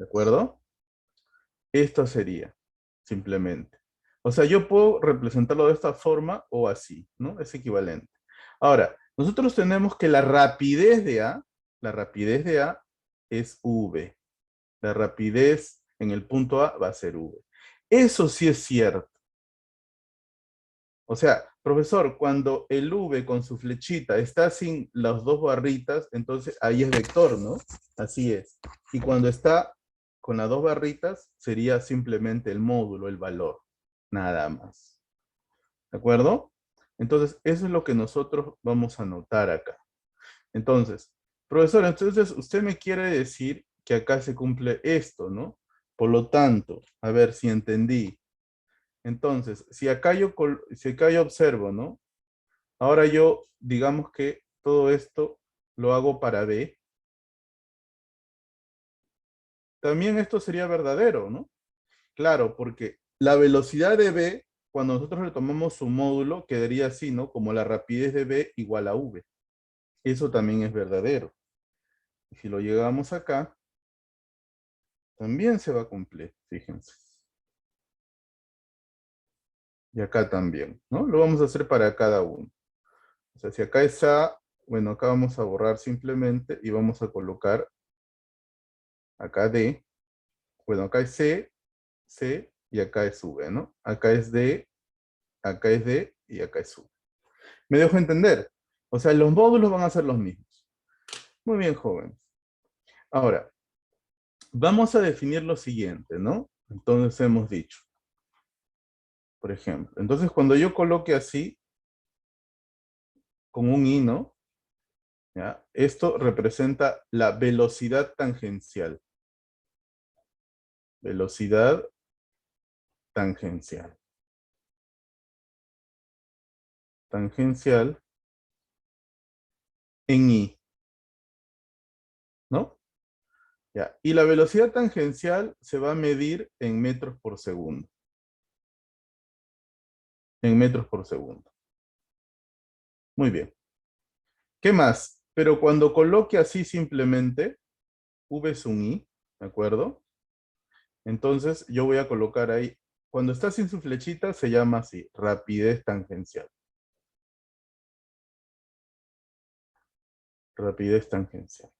¿De acuerdo? Esto sería, simplemente. O sea, yo puedo representarlo de esta forma o así, ¿no? Es equivalente. Ahora, nosotros tenemos que la rapidez de A es V. La rapidez en el punto A va a ser V. Eso sí es cierto. O sea, profesor, cuando el V con su flechita está sin las dos barritas, entonces ahí es vector, ¿no? Así es. Y cuando está con las dos barritas, sería simplemente el módulo, el valor. Nada más. ¿De acuerdo? Entonces, eso es lo que nosotros vamos a anotar acá. Entonces, profesor, entonces usted me quiere decir que acá se cumple esto, ¿no? Por lo tanto, a ver si entendí. Entonces, si acá yo observo, ¿no? Ahora yo, digamos que todo esto lo hago para B. También esto sería verdadero, ¿no? Claro, porque la velocidad de B, cuando nosotros le tomamos su módulo, quedaría así, ¿no? Como la rapidez de B igual a V. Eso también es verdadero. Y si lo llegamos acá, también se va a cumplir, fíjense. Y acá también, ¿no? Lo vamos a hacer para cada uno. O sea, si acá es A, bueno, acá vamos a borrar simplemente y vamos a colocar acá D. Bueno, acá es C, C y acá es V, ¿no? Acá es D y acá es V. ¿Me dejo entender? O sea, los módulos van a ser los mismos. Muy bien, jóvenes. Ahora, vamos a definir lo siguiente, ¿no? Entonces hemos dicho, por ejemplo, entonces cuando yo coloque así, con un I, ¿no? ¿Ya? Esto representa la velocidad tangencial. Velocidad tangencial. Tangencial en I, ¿no? Ya. Y la velocidad tangencial se va a medir en metros por segundo. En metros por segundo. Muy bien. ¿Qué más? Pero cuando coloque así simplemente, V es un I, ¿de acuerdo? Entonces yo voy a colocar ahí, cuando está sin su flechita se llama así, rapidez tangencial. Rapidez tangencial.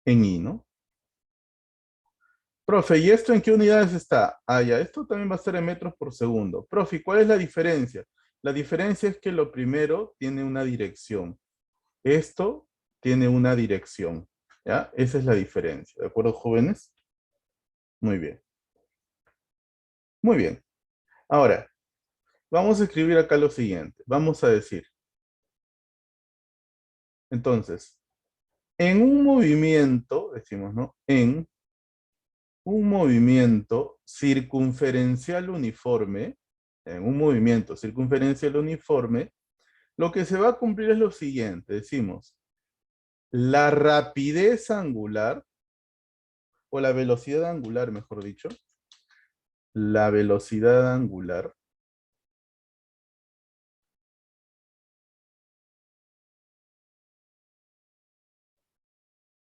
En I, ¿no? Profe, ¿y esto en qué unidades está? Ah, ya, esto también va a ser en metros por segundo. Profe, ¿cuál es la diferencia? La diferencia es que lo primero tiene una dirección. Esto tiene una dirección. ¿Ya? Esa es la diferencia. ¿De acuerdo, jóvenes? Muy bien. Muy bien. Ahora, vamos a escribir acá lo siguiente. Vamos a decir, entonces, en un movimiento, decimos, ¿no? En un movimiento circunferencial uniforme, en un movimiento circunferencial uniforme, lo que se va a cumplir es lo siguiente. Decimos, la rapidez angular, o la velocidad angular, mejor dicho, la velocidad angular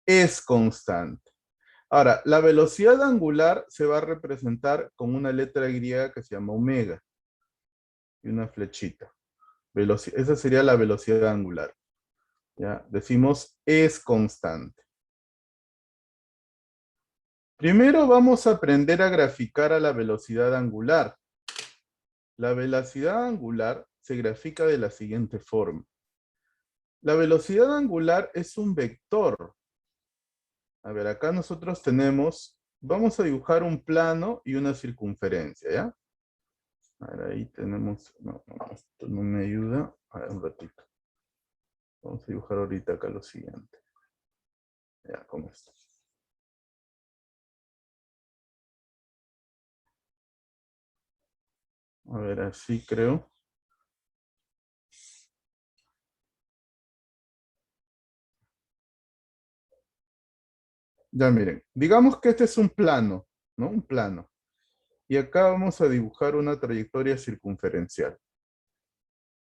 es constante. Ahora, la velocidad angular se va a representar con una letra griega que se llama omega y una flechita. Esa sería la velocidad angular. ¿Ya? Decimos es constante. Primero vamos a aprender a graficar a la velocidad angular. La velocidad angular se grafica de la siguiente forma. La velocidad angular es un vector. A ver, acá nosotros tenemos, vamos a dibujar un plano y una circunferencia, ¿ya? A ver, ahí tenemos, no, esto no me ayuda. A ver, un ratito. Vamos a dibujar ahorita acá lo siguiente. Ya, con esto. A ver, así creo. Ya miren, digamos que este es un plano, ¿no? Un plano. Y acá vamos a dibujar una trayectoria circunferencial.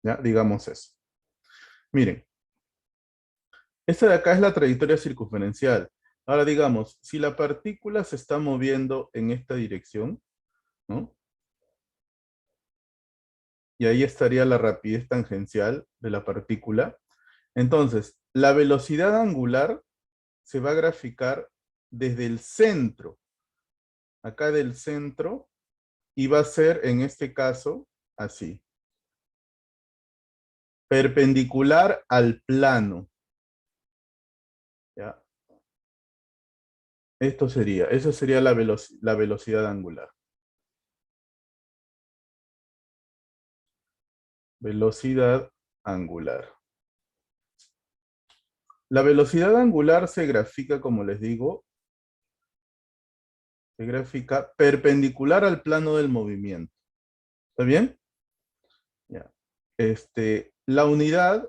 ¿Ya? Digamos eso. Miren, Esta de acá es la trayectoria circunferencial. Ahora digamos, si la partícula se está moviendo en esta dirección, ¿no? Y ahí estaría la rapidez tangencial de la partícula. Entonces, la velocidad angular se va a graficar desde el centro, acá del centro, y va a ser, en este caso, así. Perpendicular al plano. ¿Ya? Eso sería la velocidad angular. Velocidad angular. La velocidad angular se grafica, como les digo, se grafica perpendicular al plano del movimiento. ¿Está bien? Ya. La unidad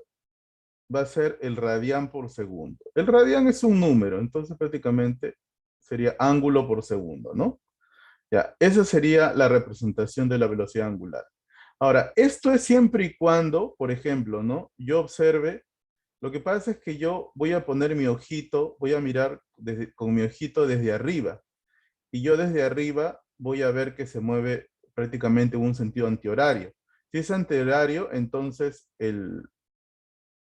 va a ser el radián por segundo. El radián es un número, entonces prácticamente sería ángulo por segundo, ¿no? Ya, esa sería la representación de la velocidad angular. Ahora, esto es siempre y cuando, por ejemplo, ¿no? Yo observe, lo que pasa es que yo voy a poner mi ojito, voy a mirar con mi ojito desde arriba, y yo desde arriba voy a ver que se mueve prácticamente en un sentido antihorario. Si es antihorario, entonces el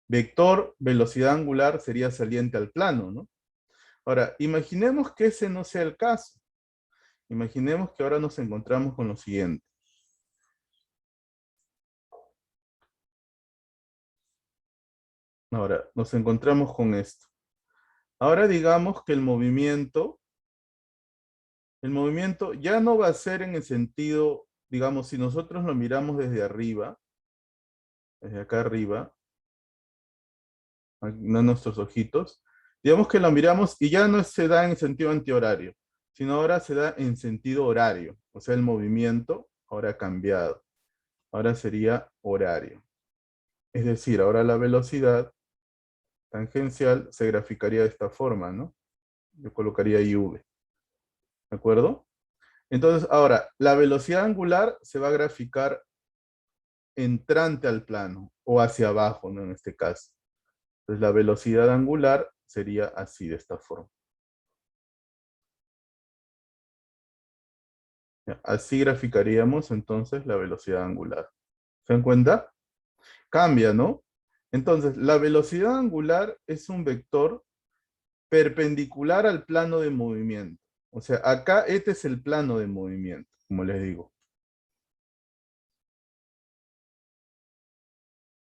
vector velocidad angular sería saliente al plano, ¿no? Ahora, imaginemos que ese no sea el caso. Imaginemos que ahora nos encontramos con lo siguiente. Ahora, nos encontramos con esto. Ahora digamos que el movimiento ya no va a ser en el sentido, digamos, si nosotros lo miramos desde arriba, desde acá arriba, no nuestros ojitos, digamos que lo miramos y ya no se da en sentido antihorario, sino ahora se da en sentido horario. O sea, el movimiento ahora ha cambiado. Ahora sería horario. Es decir, ahora la velocidad tangencial se graficaría de esta forma, ¿no? Yo colocaría IV. ¿De acuerdo? Entonces, ahora, la velocidad angular se va a graficar entrante al plano o hacia abajo, ¿no? En este caso. Entonces, la velocidad angular sería así, de esta forma. ¿Ya? Así graficaríamos entonces la velocidad angular. ¿Se dan cuenta? Cambia, ¿no? Entonces, la velocidad angular es un vector perpendicular al plano de movimiento. O sea, acá este es el plano de movimiento, como les digo.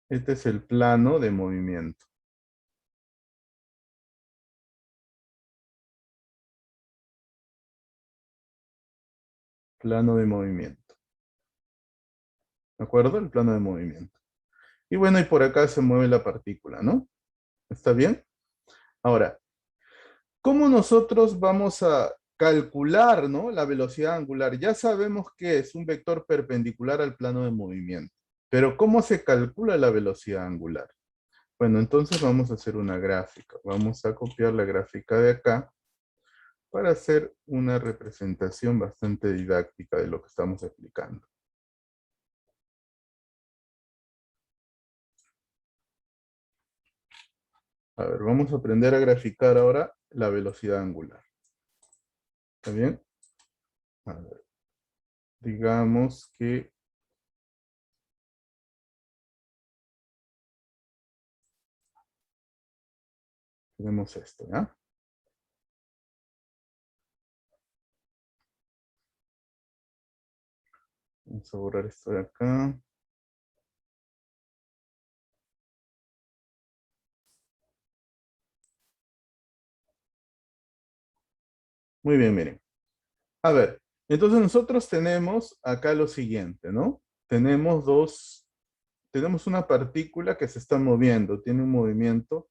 Este es el plano de movimiento. Plano de movimiento. ¿De acuerdo? El plano de movimiento. Y bueno, y por acá se mueve la partícula, ¿no? ¿Está bien? Ahora, ¿cómo nosotros vamos a calcular, ¿no? La velocidad angular? Ya sabemos que es un vector perpendicular al plano de movimiento. Pero ¿cómo se calcula la velocidad angular? Bueno, entonces vamos a hacer una gráfica. Vamos a copiar la gráfica de acá para hacer una representación bastante didáctica de lo que estamos explicando. A ver, vamos a aprender a graficar ahora la velocidad angular. ¿Está bien? A ver, digamos que tenemos esto, ¿ya? Vamos a borrar esto de acá. Muy bien, miren. A ver, entonces nosotros tenemos acá lo siguiente, ¿no? Tenemos una partícula que se está moviendo, tiene un movimiento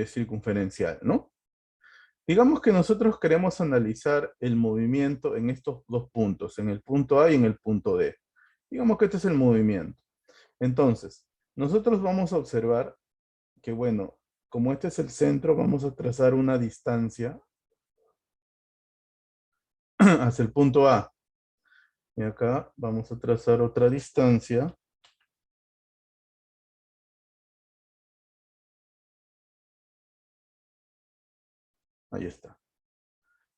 circunferencial, ¿no? Digamos que nosotros queremos analizar el movimiento en estos dos puntos, en el punto A y en el punto D. Digamos que este es el movimiento. Entonces, nosotros vamos a observar que, bueno, como este es el centro, vamos a trazar una distancia hacia el punto A. Y acá vamos a trazar otra distancia Ahí está.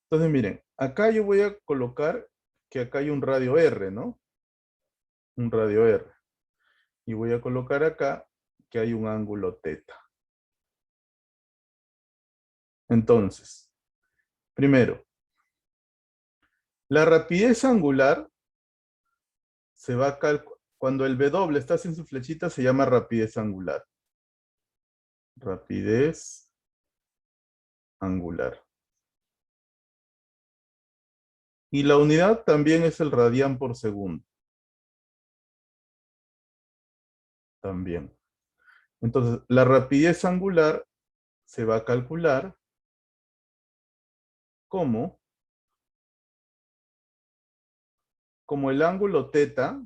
Entonces, miren, acá yo voy a colocar que acá hay un radio R, ¿no? Un radio R. Y voy a colocar acá que hay un ángulo teta. Entonces, primero, la rapidez angular se va a calcular. Cuando el W está sin su flechita se llama rapidez angular. Rapidez angular. Y la unidad también es el radián por segundo. También. Entonces, la rapidez angular se va a calcular como el ángulo teta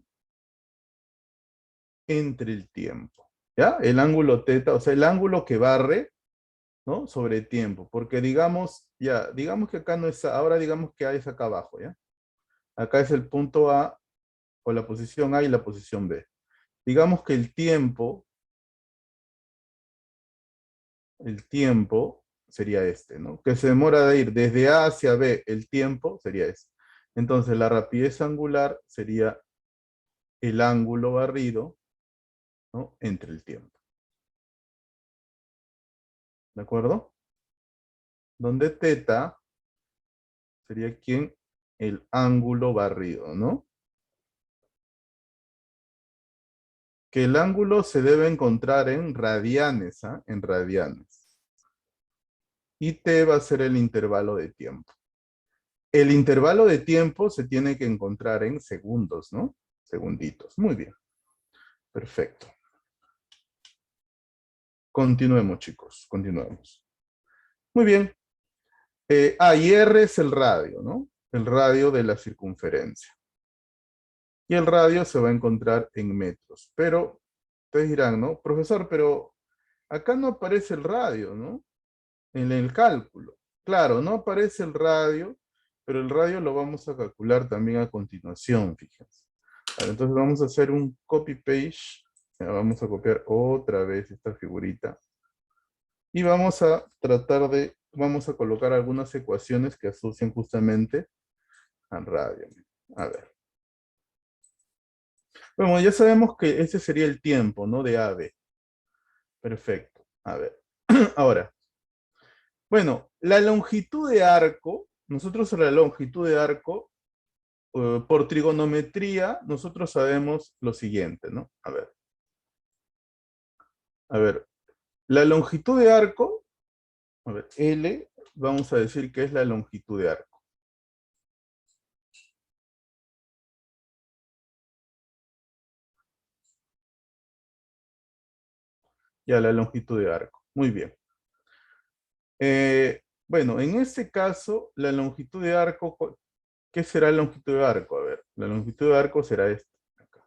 entre el tiempo. ¿Ya? El ángulo teta, o sea, el ángulo que barre, ¿no? Sobre tiempo. Porque digamos, ya, digamos que acá no es, ahora digamos que A es acá abajo, ¿ya? Acá es el punto A, o la posición A y la posición B. Digamos que el tiempo sería este, ¿no? Que se demora de ir desde A hacia B, el tiempo sería este. Entonces, la rapidez angular sería el ángulo barrido, ¿no? Entre el tiempo. ¿De acuerdo? Donde teta sería ¿quién? El ángulo barrido, ¿no? Que el ángulo se debe encontrar en radianes, ¿ah? En radianes. Y t va a ser el intervalo de tiempo. El intervalo de tiempo se tiene que encontrar en segundos, ¿no? Segunditos. Muy bien. Perfecto. Continuemos, chicos. Continuemos. Muy bien. Y R es el radio, ¿no? El radio de la circunferencia. Y el radio se va a encontrar en metros. Pero, ustedes dirán, ¿no? Profesor, pero acá no aparece el radio, ¿no? En el cálculo. Claro, no aparece el radio, pero el radio lo vamos a calcular también a continuación, fíjense. Vale, entonces vamos a hacer un copy-paste. Vamos a copiar otra vez esta figurita. Y vamos a vamos a colocar algunas ecuaciones que asocian justamente al radio. A ver. Bueno, ya sabemos que ese sería el tiempo, ¿no? De AB. Perfecto. A ver. Ahora. Bueno, la longitud de arco, nosotros la longitud de arco, por trigonometría, nosotros sabemos lo siguiente, ¿no? A ver. A ver. La longitud de arco, a ver, L, vamos a decir que es la longitud de arco. Ya, la longitud de arco. Muy bien. Bueno, en este caso, la longitud de arco, ¿qué será la longitud de arco? A ver, la longitud de arco será esta. Acá.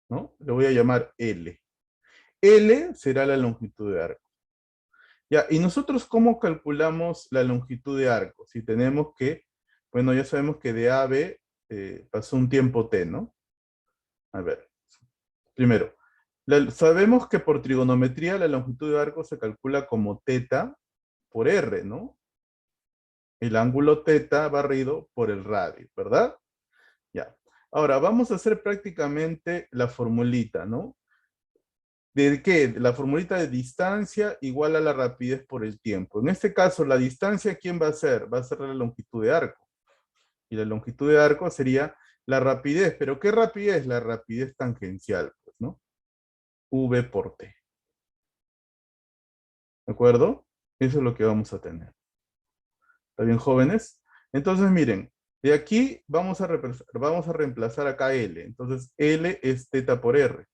¿No? Le voy a llamar L. L será la longitud de arco. Ya, ¿y nosotros cómo calculamos la longitud de arco? Si tenemos que, bueno, ya sabemos que de A a B pasó un tiempo T, ¿no? A ver, primero, sabemos que por trigonometría la longitud de arco se calcula como teta por R, ¿no? El ángulo teta barrido por el radio, ¿verdad? Ya. Ahora, vamos a hacer prácticamente la formulita, ¿no? ¿De qué? La formulita de distancia igual a la rapidez por el tiempo. En este caso, la distancia, ¿quién va a ser? Va a ser la longitud de arco. Y la longitud de arco sería la rapidez. ¿Pero qué rapidez? La rapidez tangencial, pues, ¿no? V por T. ¿De acuerdo? Eso es lo que vamos a tener. ¿Está bien, jóvenes? Entonces, miren, de aquí vamos a reemplazar acá L. Entonces, L es teta por R.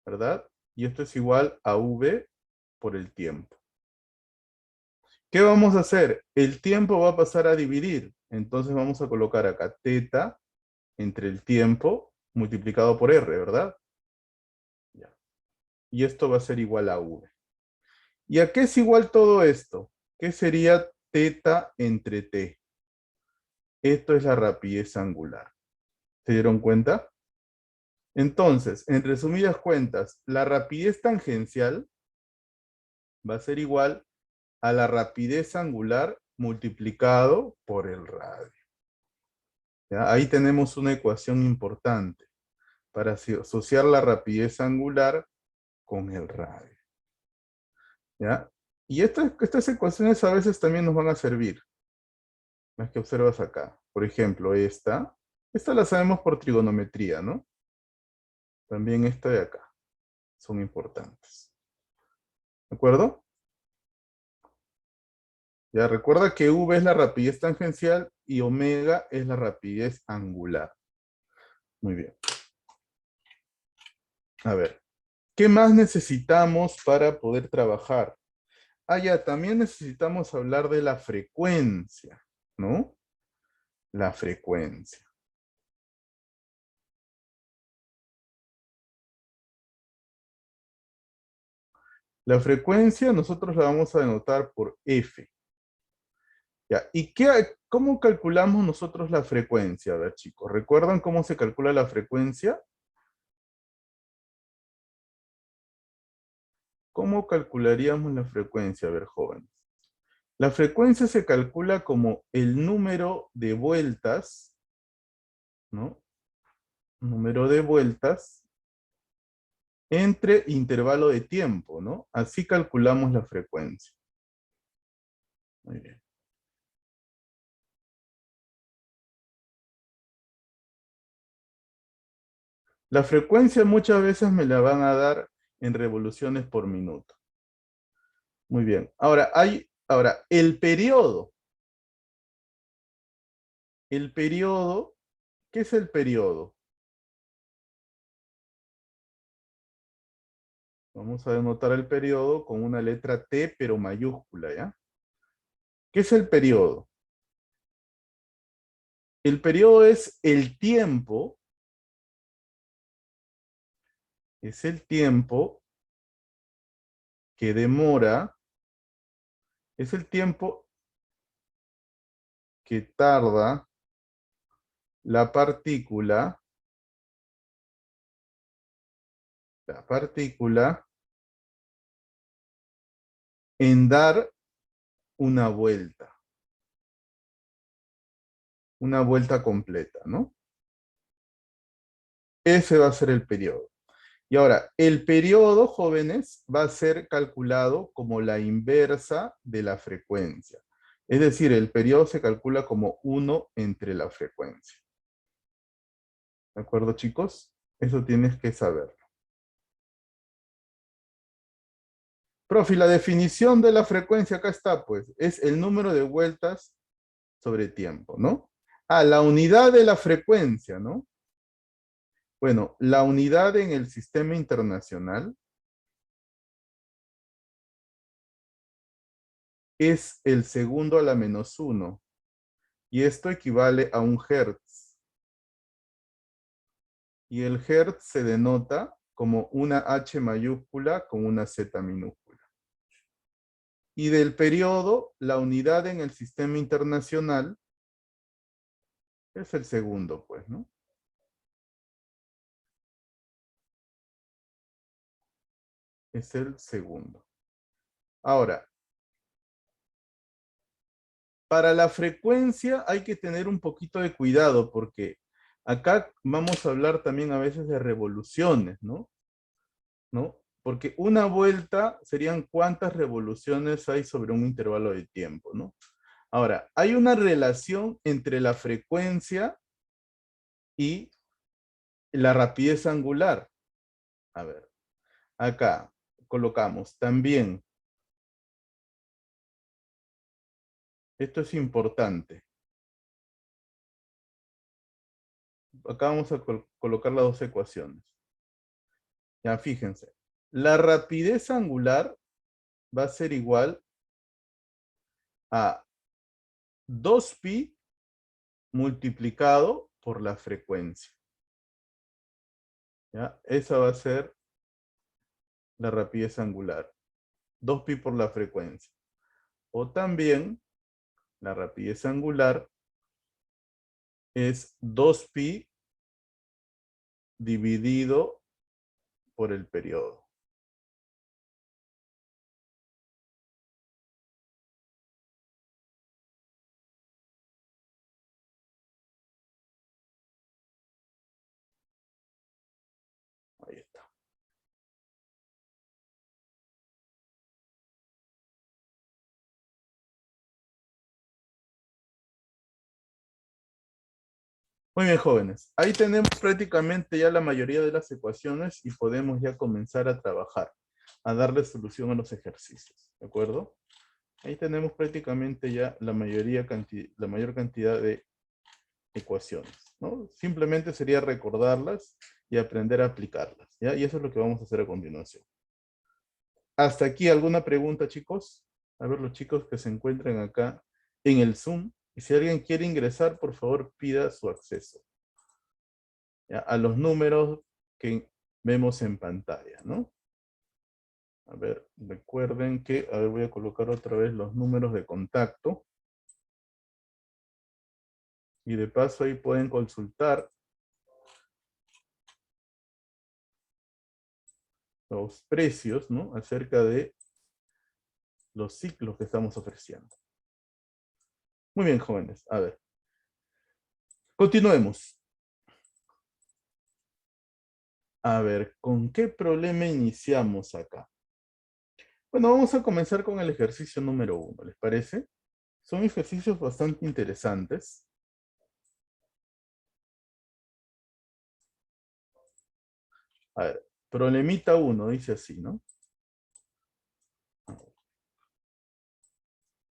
¿Verdad? Y esto es igual a V por el tiempo. ¿Qué vamos a hacer? El tiempo va a pasar a dividir. Entonces vamos a colocar acá teta entre el tiempo multiplicado por R, ¿verdad? Ya. Y esto va a ser igual a V. ¿Y a qué es igual todo esto? ¿Qué sería teta entre T? Esto es la rapidez angular. ¿Se dieron cuenta? Entonces, en resumidas cuentas, la rapidez tangencial va a ser igual a la rapidez angular multiplicado por el radio. ¿Ya? Ahí tenemos una ecuación importante para asociar la rapidez angular con el radio. ¿Ya? Y estas ecuaciones a veces también nos van a servir. Las que observas acá. Por ejemplo, esta la sabemos por trigonometría, ¿no? También esta de acá. Son importantes. ¿De acuerdo? Ya recuerda que V es la rapidez tangencial y omega es la rapidez angular. Muy bien. A ver, ¿qué más necesitamos para poder trabajar? Ah, ya, también necesitamos hablar de la frecuencia, ¿no? La frecuencia. La frecuencia nosotros la vamos a denotar por F. Ya, ¿y cómo calculamos nosotros la frecuencia? A ver, chicos, ¿recuerdan cómo se calcula la frecuencia? ¿Cómo calcularíamos la frecuencia? A ver, jóvenes. La frecuencia se calcula como el número de vueltas, ¿no? Número de vueltas entre intervalo de tiempo, ¿no? Así calculamos la frecuencia. Muy bien. La frecuencia muchas veces me la van a dar en revoluciones por minuto. Muy bien. Ahora, el periodo. El periodo, ¿qué es el periodo? Vamos a denotar el periodo con una letra T, pero mayúscula, ¿ya? ¿Qué es el periodo? El periodo es el tiempo que demora, es el tiempo que tarda la partícula en dar una vuelta completa, ¿no? Ese va a ser el periodo. Y ahora, el periodo, jóvenes, va a ser calculado como la inversa de la frecuencia. Es decir, el periodo se calcula como 1 entre la frecuencia. ¿De acuerdo, chicos? Eso tienes que saber. Profe, la definición de la frecuencia acá está, pues, es el número de vueltas sobre tiempo, ¿no? Ah, la unidad de la frecuencia, ¿no? Bueno, la unidad en el sistema internacional es el segundo a la -1. Y esto equivale a un hertz. Y el hertz se denota como una H mayúscula con una Z minúscula. Y del periodo, la unidad en el sistema internacional es el segundo, pues, ¿no? Es el segundo. Ahora, para la frecuencia hay que tener un poquito de cuidado porque acá vamos a hablar también a veces de revoluciones, ¿no? ¿No? Porque una vuelta serían cuántas revoluciones hay sobre un intervalo de tiempo, ¿no? Ahora, hay una relación entre la frecuencia y la rapidez angular. A ver, acá colocamos también, esto es importante. Acá vamos a colocar las dos ecuaciones. Ya, fíjense. La rapidez angular va a ser igual a 2pi multiplicado por la frecuencia. ¿Ya? Esa va a ser la rapidez angular. 2pi por la frecuencia. O también la rapidez angular es 2pi dividido por el periodo. Ahí está. Muy bien, jóvenes. Ahí tenemos prácticamente ya la mayoría de las ecuaciones y podemos ya comenzar a trabajar, a darle solución a los ejercicios. ¿De acuerdo? Ahí tenemos prácticamente ya la mayor cantidad de ecuaciones, ¿no? Simplemente sería recordarlas y aprender a aplicarlas, ¿ya? Y eso es lo que vamos a hacer a continuación. Hasta aquí, ¿alguna pregunta, chicos? A ver, los chicos que se encuentran acá en el Zoom. Y si alguien quiere ingresar, por favor, pida su acceso, ¿ya? A los números que vemos en pantalla, ¿no? A ver, recuerden que, a ver, voy a colocar otra vez los números de contacto. Y de paso ahí pueden consultar los precios, ¿no? Acerca de los ciclos que estamos ofreciendo. Muy bien, jóvenes. A ver. Continuemos. A ver, ¿con qué problema iniciamos acá? Bueno, vamos a comenzar con el ejercicio número 1, ¿les parece? Son ejercicios bastante interesantes. A ver, problemita 1, dice así, ¿no?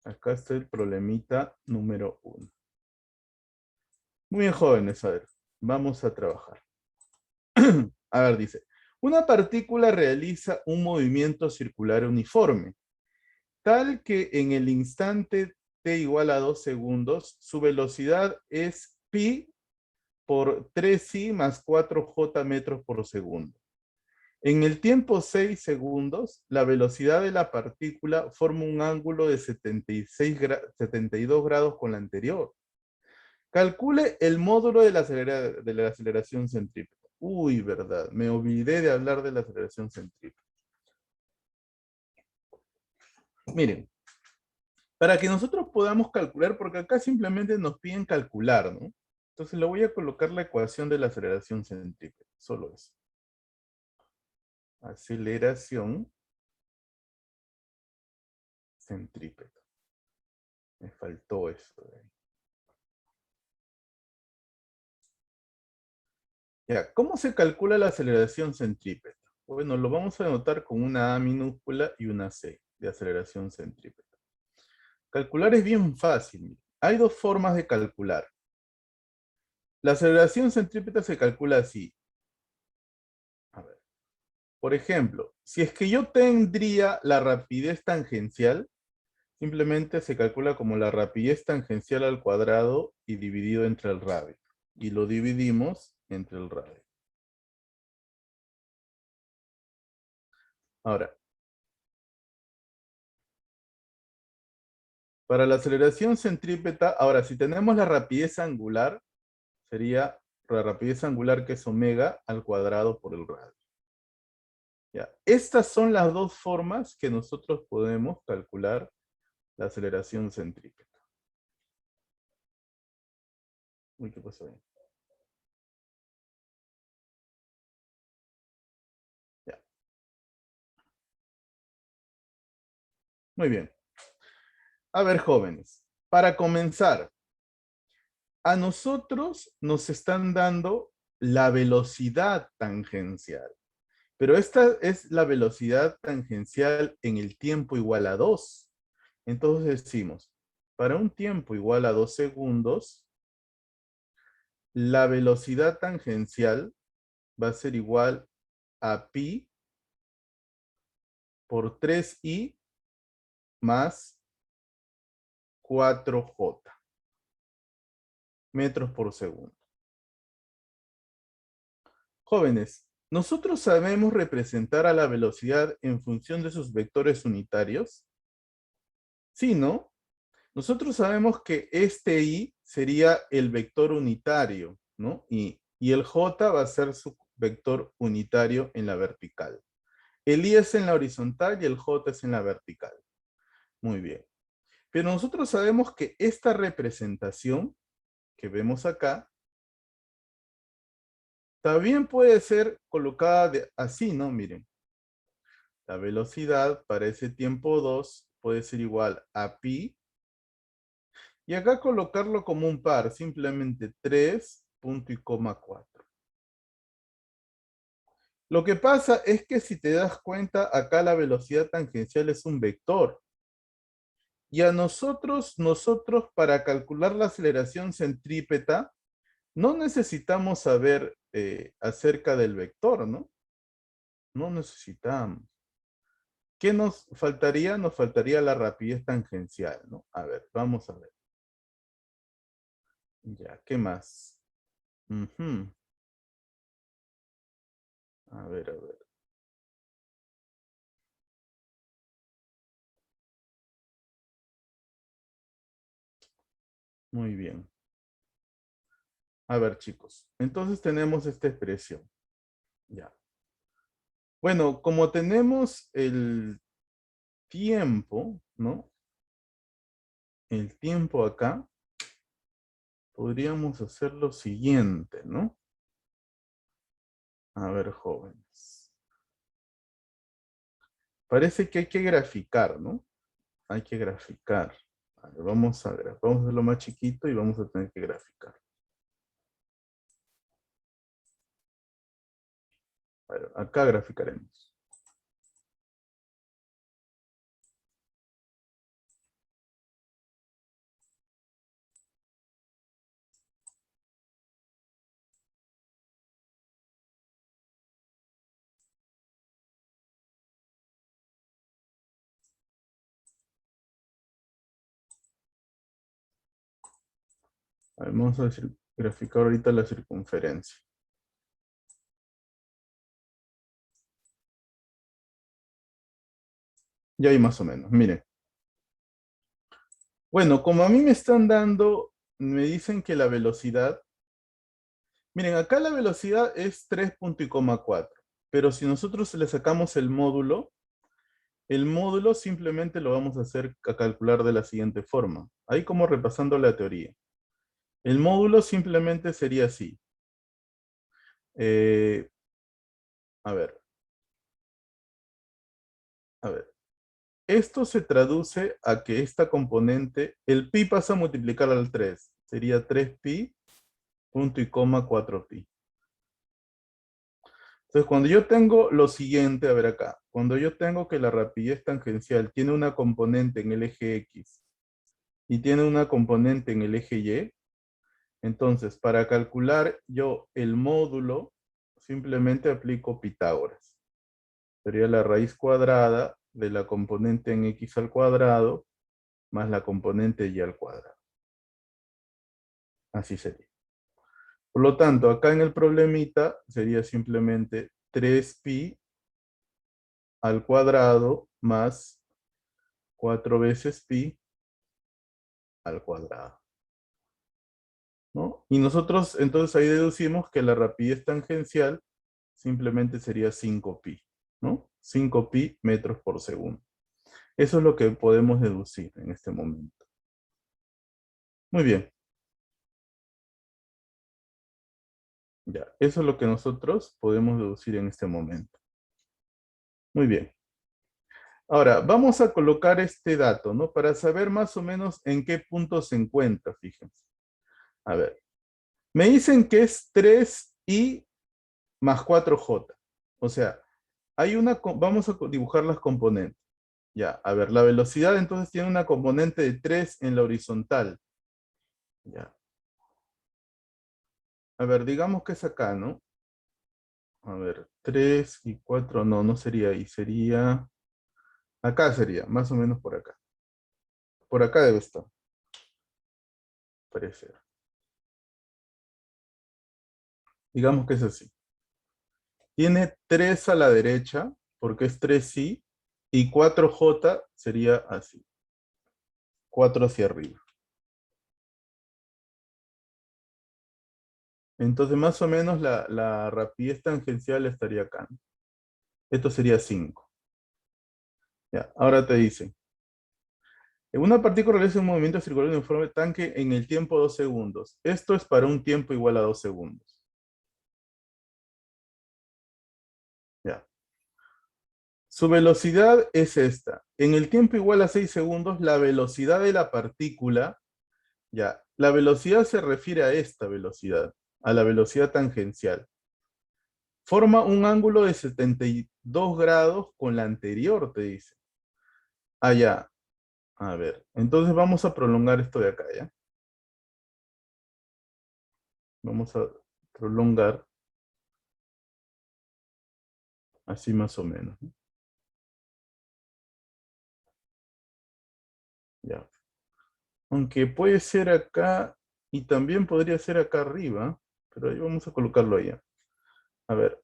Acá está el problemita número 1. Muy bien, jóvenes, a ver, vamos a trabajar. A ver, dice, una partícula realiza un movimiento circular uniforme, tal que en el instante t igual a 2 segundos, su velocidad es pi por 3i más 4j metros por segundo. En el tiempo 6 segundos, la velocidad de la partícula forma un ángulo de 72 grados con la anterior. Calcule el módulo de la aceleración centrípeta. Uy, verdad, me olvidé de hablar de la aceleración centrípeta. Miren, para que nosotros podamos calcular, porque acá simplemente nos piden calcular, ¿no? Entonces le voy a colocar la ecuación de la aceleración centrípeta, solo eso. Aceleración centrípeta. Me faltó eso de ahí. Ya, ¿cómo se calcula la aceleración centrípeta? Bueno, lo vamos a anotar con una A minúscula y una C de aceleración centrípeta. Calcular es bien fácil. Hay dos formas de calcular. La aceleración centrípeta se calcula así. A ver. Por ejemplo, si es que yo tendría la rapidez tangencial, simplemente se calcula como la rapidez tangencial al cuadrado y dividido entre el radio. Y lo dividimos entre el radio. Ahora, para la aceleración centrípeta, ahora si tenemos la rapidez angular, sería la rapidez angular que es omega al cuadrado por el radio. Ya. Estas son las dos formas que nosotros podemos calcular la aceleración centrípeta. Uy, ¿qué pasó ahí? Ya. Muy bien. A ver, jóvenes, para comenzar, a nosotros nos están dando la velocidad tangencial, pero esta es la velocidad tangencial en el tiempo igual a 2. Entonces decimos, para un tiempo igual a 2 segundos, la velocidad tangencial va a ser igual a pi por 3i más 4j metros por segundo. Jóvenes, ¿nosotros sabemos representar a la velocidad en función de sus vectores unitarios? Sí, ¿no? Nosotros sabemos que i sería el vector unitario, ¿no? Y el j va a ser vector unitario en la vertical. El I es en la horizontal y el J es en la vertical. Muy bien. Pero nosotros sabemos que esta representación que vemos acá también puede ser colocada así, ¿no? Miren. La velocidad para ese tiempo 2 puede ser igual a pi. Y acá colocarlo como un par, simplemente 3, punto y coma 4. Lo que pasa es que si te das cuenta, acá la velocidad tangencial es un vector. Y a nosotros para calcular la aceleración centrípeta, no necesitamos saber acerca del vector, ¿no? No necesitamos. ¿Qué nos faltaría? Nos faltaría la rapidez tangencial, ¿no? A ver, vamos a ver. Ya, ¿qué más? Ujú. A ver, a ver. Muy bien. A ver, chicos. Entonces tenemos esta expresión. Ya. Bueno, como tenemos el tiempo, ¿no? El tiempo acá, podríamos hacer lo siguiente, ¿no? A ver, jóvenes. Parece que hay que graficar, ¿no? Hay que graficar. Vale, vamos a ver, vamos a hacerlo más chiquito y vamos a tener que graficar. A ver, acá graficaremos. A ver, vamos a graficar ahorita la circunferencia. Ya hay más o menos, miren. Bueno, como a mí me están dando, me dicen que la velocidad, miren, acá la velocidad es 3 punto y coma 4, pero si nosotros le sacamos el módulo simplemente lo vamos a hacer a calcular de la siguiente forma. Ahí como repasando la teoría. El módulo simplemente sería así. Eh, a ver, a ver. Esto se traduce a que esta componente, el pi pasa a multiplicar al 3. Sería 3pi, punto y coma 4pi. Entonces, cuando yo tengo lo siguiente, a ver acá, cuando yo tengo que la rapidez tangencial tiene una componente en el eje X y tiene una componente en el eje Y, entonces, para calcular yo el módulo, simplemente aplico Pitágoras. Sería la raíz cuadrada de la componente en X al cuadrado más la componente Y al cuadrado. Así sería. Por lo tanto, acá en el problemita sería simplemente 3pi al cuadrado más 4 veces pi al cuadrado, ¿no? Y nosotros entonces ahí deducimos que la rapidez tangencial simplemente sería 5pi, ¿no? 5pi metros por segundo. Eso es lo que podemos deducir en este momento. Muy bien. Ya, eso es lo que nosotros podemos deducir en este momento. Muy bien. Ahora, vamos a colocar este dato, ¿no? Para saber más o menos en qué punto se encuentra, fíjense. A ver, me dicen que es 3i más 4j. O sea, vamos a dibujar las componentes. Ya, a ver, la velocidad entonces tiene una componente de 3 en la horizontal. Ya. A ver, digamos que es acá, ¿no? A ver, 3 y 4, no, no sería ahí, sería... Acá sería, más o menos por acá. Por acá debe estar, parecer. Digamos que es así. Tiene 3 a la derecha, porque es 3i, y 4j sería así. 4 hacia arriba. Entonces, más o menos la rapidez tangencial estaría acá, ¿no? Esto sería 5. Ya, ahora te dice, en una partícula realiza un movimiento circular uniforme tanque en el tiempo 2 segundos. Esto es para un tiempo igual a 2 segundos. Ya. Su velocidad es esta. En el tiempo igual a 6 segundos, la velocidad de la partícula, ya, la velocidad se refiere a esta velocidad, a la velocidad tangencial. Forma un ángulo de 72 grados con la anterior, te dice. Ah, ya. A ver, entonces vamos a prolongar esto de acá, ¿ya? Vamos a prolongar así más o menos, ¿no? Ya. Aunque puede ser acá y también podría ser acá arriba, pero ahí vamos a colocarlo allá. A ver,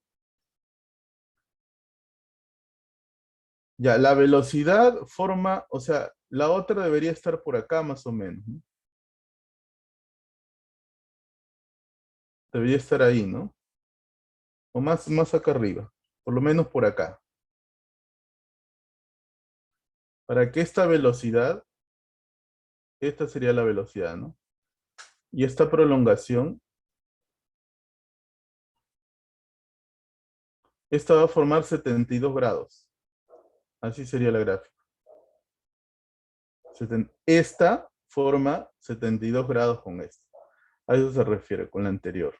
ya, la velocidad forma, o sea, la otra debería estar por acá más o menos, ¿no? Debería estar ahí, ¿no? O más acá arriba, por lo menos por acá. Para que esta velocidad, esta sería la velocidad, ¿no? Y esta prolongación, esta va a formar 72 grados. Así sería la gráfica. Esta forma 72 grados con esta. A eso se refiere con la anterior.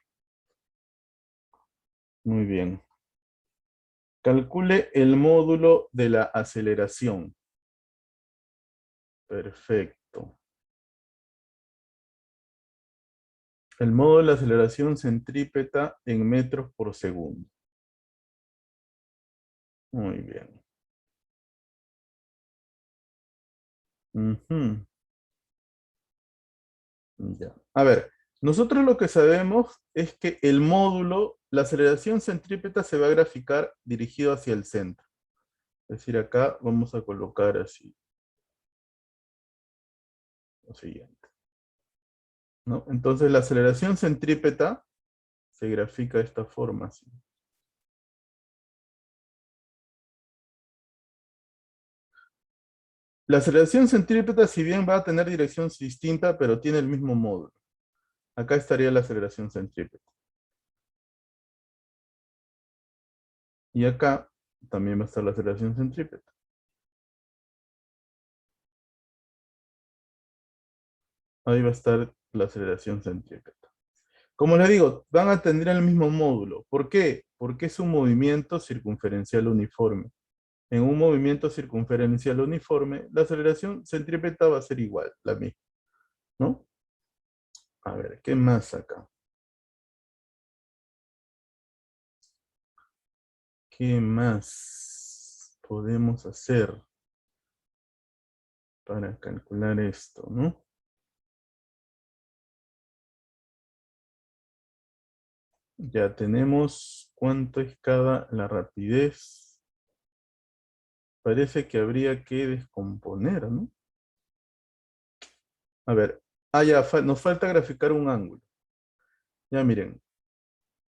Muy bien. Calcule el módulo de la aceleración. Perfecto. El módulo de la aceleración centrípeta en metros por segundo. Muy bien. Ujú. Ya. A ver, nosotros lo que sabemos es que el módulo, la aceleración centrípeta se va a graficar dirigido hacia el centro. Es decir, acá vamos a colocar así, lo siguiente, ¿no? Entonces la aceleración centrípeta se grafica de esta forma, así. La aceleración centrípeta, si bien va a tener dirección distinta, pero tiene el mismo módulo. Acá estaría la aceleración centrípeta. Y acá también va a estar la aceleración centrípeta. Ahí va a estar la aceleración centrípeta. Como les digo, van a tener el mismo módulo. ¿Por qué? Porque es un movimiento circunferencial uniforme. En un movimiento circunferencial uniforme, la aceleración centrípeta va a ser igual, la misma, ¿no? A ver, ¿qué más acá? ¿Qué más podemos hacer para calcular esto, no? Ya tenemos cuánto es la rapidez. Parece que habría que descomponer, ¿no? A ver, ya, nos falta graficar un ángulo. Ya miren,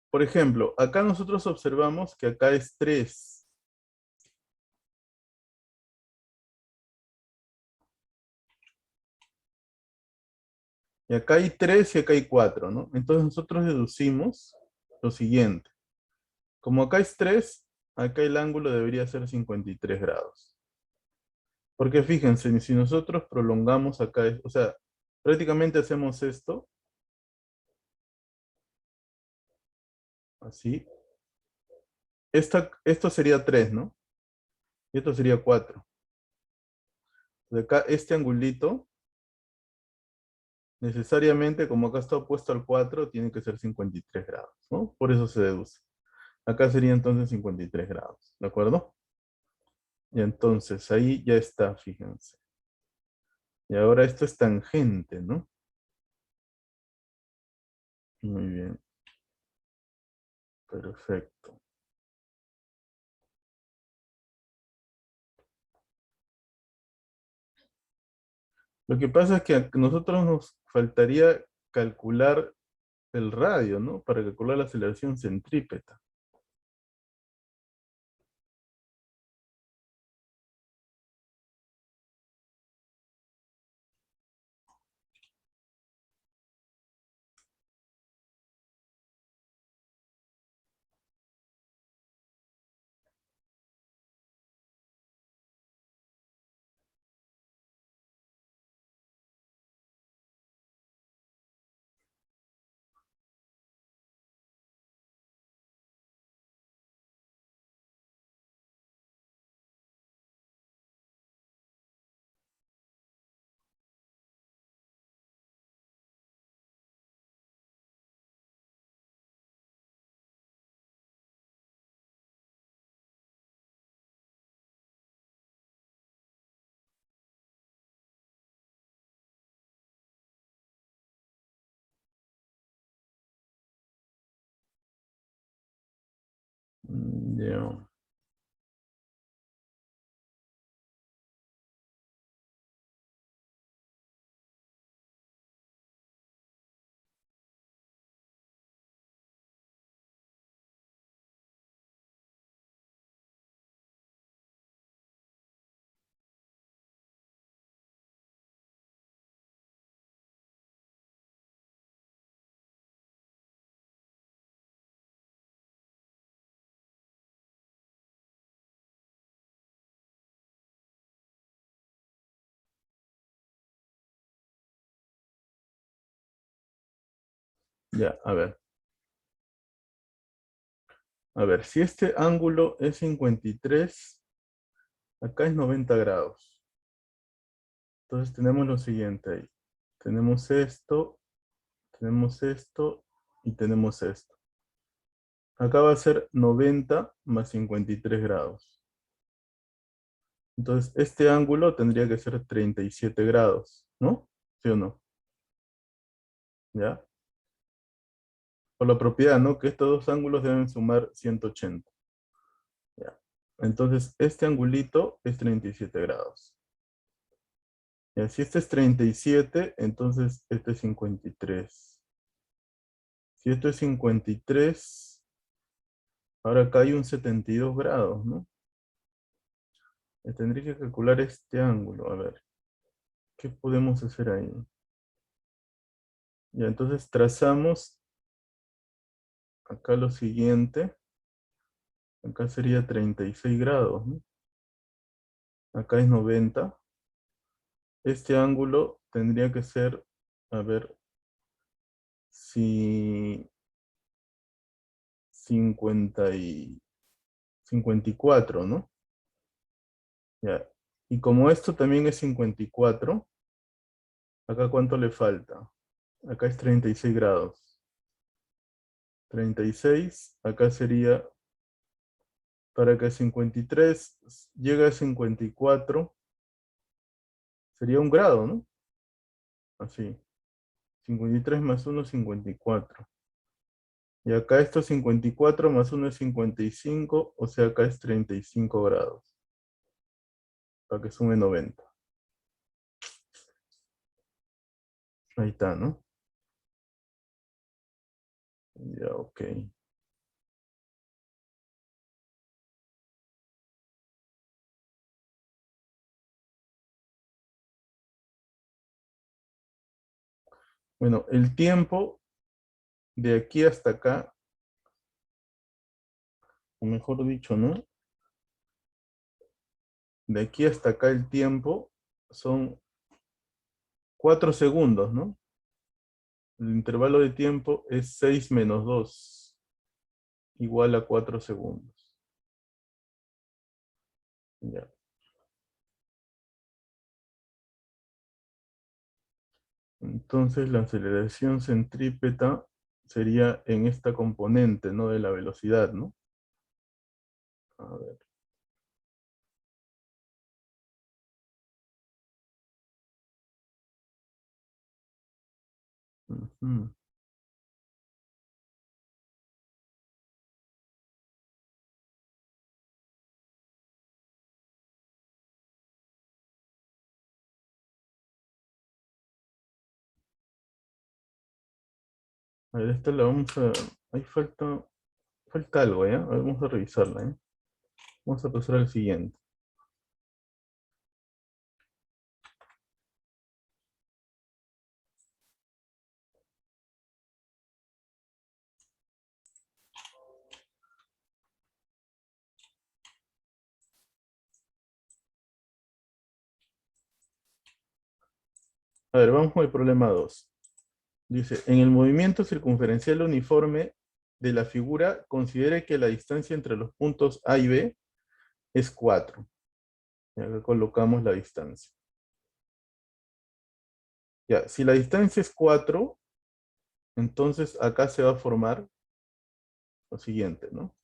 por ejemplo, acá nosotros observamos que acá es 3. Y acá hay 3 y acá hay 4, ¿no? Entonces nosotros deducimos lo siguiente. Como acá es 3, acá el ángulo debería ser 53 grados. Porque fíjense, si nosotros prolongamos acá, o sea, prácticamente hacemos esto, así. Esto sería 3, ¿no? Y esto sería 4. De acá, este angulito, necesariamente, como acá está opuesto al 4, tiene que ser 53 grados, ¿no? Por eso se deduce. Acá sería entonces 53 grados, ¿de acuerdo? Y entonces ahí ya está, fíjense. Y ahora esto es tangente, ¿no? Muy bien, perfecto. Lo que pasa es que a nosotros nos faltaría calcular el radio, ¿no? Para calcular la aceleración centrípeta. Ya. Ya, a ver. A ver, si este ángulo es 53, acá es 90 grados. Entonces tenemos lo siguiente ahí. Tenemos esto y tenemos esto. Acá va a ser 90 más 53 grados. Entonces este ángulo tendría que ser 37 grados, ¿no? ¿Sí o no? ¿Ya? Por la propiedad, ¿no? Que estos dos ángulos deben sumar 180. ¿Ya? Entonces este angulito es 37 grados. Y si este es 37, entonces este es 53. Si esto es 53, ahora acá hay un 72 grados, ¿no? Tendría que calcular este ángulo. A ver, ¿qué podemos hacer ahí? Ya, entonces trazamos acá lo siguiente. Acá sería 36 grados, ¿no? Acá es 90. Este ángulo tendría que ser, a ver, si 50 y 54, ¿no? Ya. Y como esto también es 54, acá ¿cuánto le falta? Acá es 36 grados. 36, acá sería, para que 53 llegue a 54, sería un grado, ¿no? Así. 53 más 1 es 54. Y acá esto es 54 más 1 es 55, o sea, acá es 35 grados. Para que sume 90. Ahí está, ¿no? Ya, ok. Bueno, el tiempo de aquí hasta acá, o mejor dicho, ¿no? De aquí hasta acá el tiempo son 4 segundos, ¿no? El intervalo de tiempo es 6 menos 2, igual a 4 segundos. Ya. Entonces la aceleración centrípeta sería en esta componente, ¿no? De la velocidad, ¿no? A ver. Ujú. A ver, esta la vamos a... Ahí falta algo, ¿ya? A ver, vamos a revisarla, ¿eh? Vamos a pasar al siguiente. A ver, vamos con el problema 2. Dice, en el movimiento circunferencial uniforme de la figura, considere que la distancia entre los puntos A y B es 4. Y acá colocamos la distancia. Ya, si la distancia es 4, entonces acá se va a formar lo siguiente, ¿no?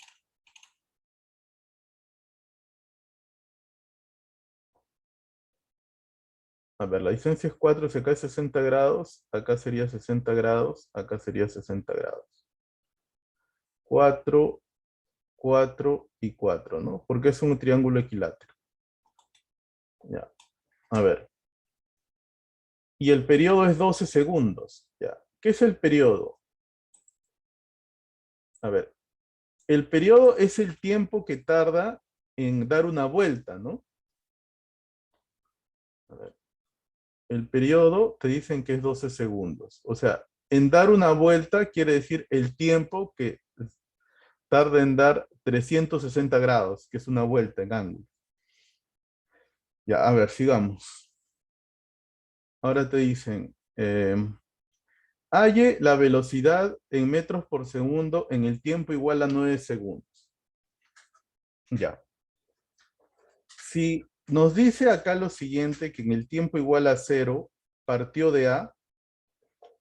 A ver, la distancia es 4, si acá es 60 grados, acá sería 60 grados, acá sería 60 grados. 4, 4 y 4, ¿no? Porque es un triángulo equilátero. Ya, a ver. Y el periodo es 12 segundos. Ya. ¿Qué es el periodo? A ver, el periodo es el tiempo que tarda en dar una vuelta, ¿no? A ver, el periodo te dicen que es 12 segundos. O sea, en dar una vuelta quiere decir el tiempo que tarda en dar 360 grados, que es una vuelta en ángulo. Ya, a ver, sigamos. Ahora te dicen, halle la velocidad en metros por segundo en el tiempo igual a 9 segundos. Ya. Si nos dice acá lo siguiente, que en el tiempo igual a 0 partió de A,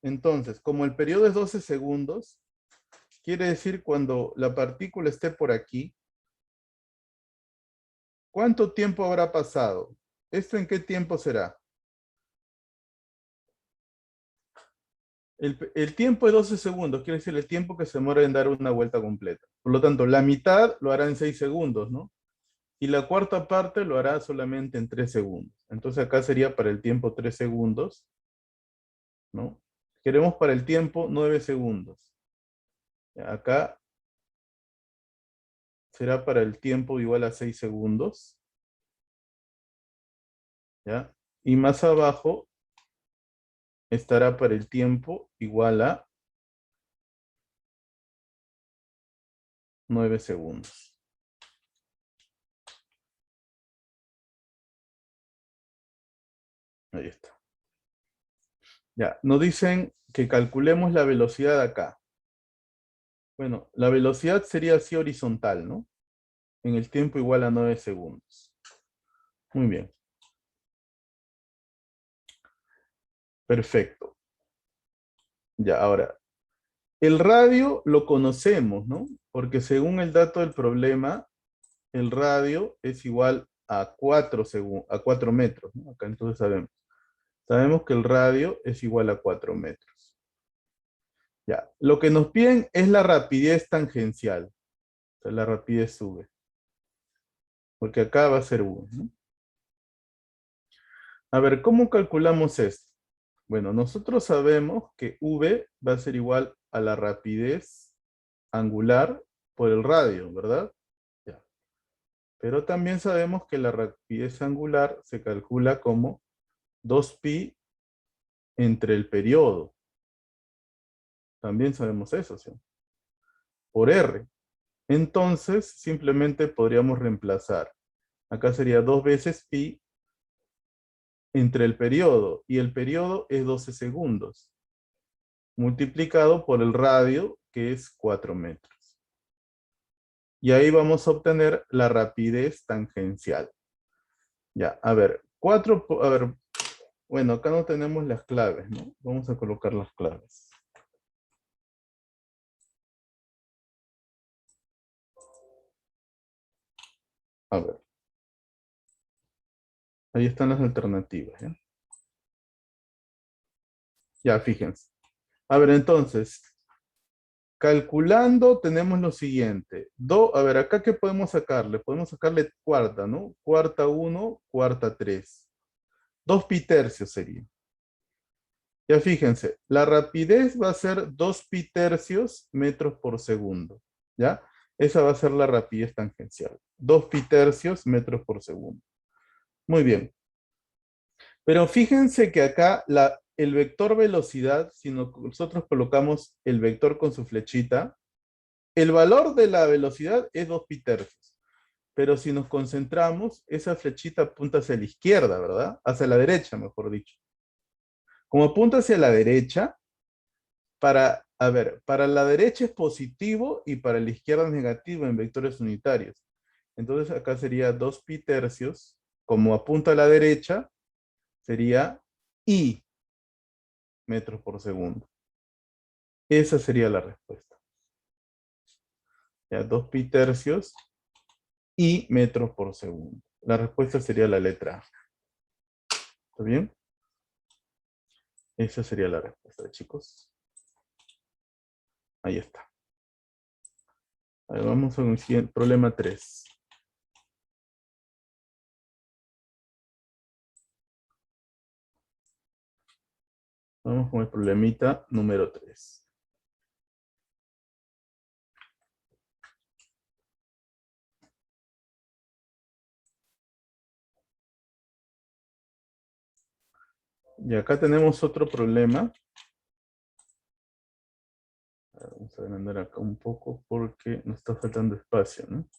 entonces, como el periodo es 12 segundos, quiere decir cuando la partícula esté por aquí, ¿cuánto tiempo habrá pasado? ¿Esto en qué tiempo será? El tiempo es 12 segundos, quiere decir el tiempo que se demora en dar una vuelta completa. Por lo tanto, la mitad lo hará en 6 segundos, ¿no? Y la cuarta parte lo hará solamente en 3 segundos. Entonces acá sería para el tiempo 3 segundos, ¿no? Queremos para el tiempo 9 segundos. Acá será para el tiempo igual a 6 segundos. ¿Ya? Y más abajo estará para el tiempo igual a 9 segundos. Ahí está. Ya, nos dicen que calculemos la velocidad acá. Bueno, la velocidad sería así horizontal, ¿no? En el tiempo igual a 9 segundos. Muy bien. Perfecto. Ya, ahora, el radio lo conocemos, ¿no? Porque según el dato del problema, el radio es igual a 4 metros, ¿no? Acá entonces sabemos. Sabemos que el radio es igual a 4 metros. Ya, lo que nos piden es la rapidez tangencial. O sea, la rapidez sube. Porque acá va a ser 1, ¿no? A ver, ¿cómo calculamos esto? Bueno, nosotros sabemos que V va a ser igual a la rapidez angular por el radio, ¿verdad? Ya. Pero también sabemos que la rapidez angular se calcula como 2pi entre el periodo. También sabemos eso, ¿sí? Por R. Entonces, simplemente podríamos reemplazar. Acá sería 2 veces pi entre el periodo. Y el periodo es 12 segundos. Multiplicado por el radio, que es 4 metros. Y ahí vamos a obtener la rapidez tangencial. Ya, a ver, bueno, acá no tenemos las claves, ¿no? Vamos a colocar las claves. A ver, ahí están las alternativas, ¿ya? Ya, fíjense. A ver, entonces, calculando tenemos lo siguiente. A ver, acá ¿qué podemos sacarle? Podemos sacarle cuarta, ¿no? Cuarta 1, cuarta 3. 2 pi tercios sería. Ya fíjense, la rapidez va a ser 2 pi tercios metros por segundo, ¿ya? Esa va a ser la rapidez tangencial, 2 pi tercios metros por segundo. Muy bien. Pero fíjense que acá el vector velocidad, si nosotros colocamos el vector con su flechita, el valor de la velocidad es 2 pi tercios. Pero si nos concentramos, esa flechita apunta hacia la izquierda, ¿verdad? Hacia la derecha, mejor dicho. Como apunta hacia la derecha, a ver, para la derecha es positivo y para la izquierda es negativo en vectores unitarios. Entonces acá sería 2 pi tercios, como apunta a la derecha, sería I metros por segundo. Esa sería la respuesta. Ya, 2 pi tercios I metros por segundo. La respuesta sería la letra A. ¿Está bien? Esa sería la respuesta, chicos. Ahí está. A ver, vamos a un siguiente, problema 3. Vamos con el problemita número 3. Y acá tenemos otro problema. Vamos a agrandar acá un poco porque nos está faltando espacio, ¿no?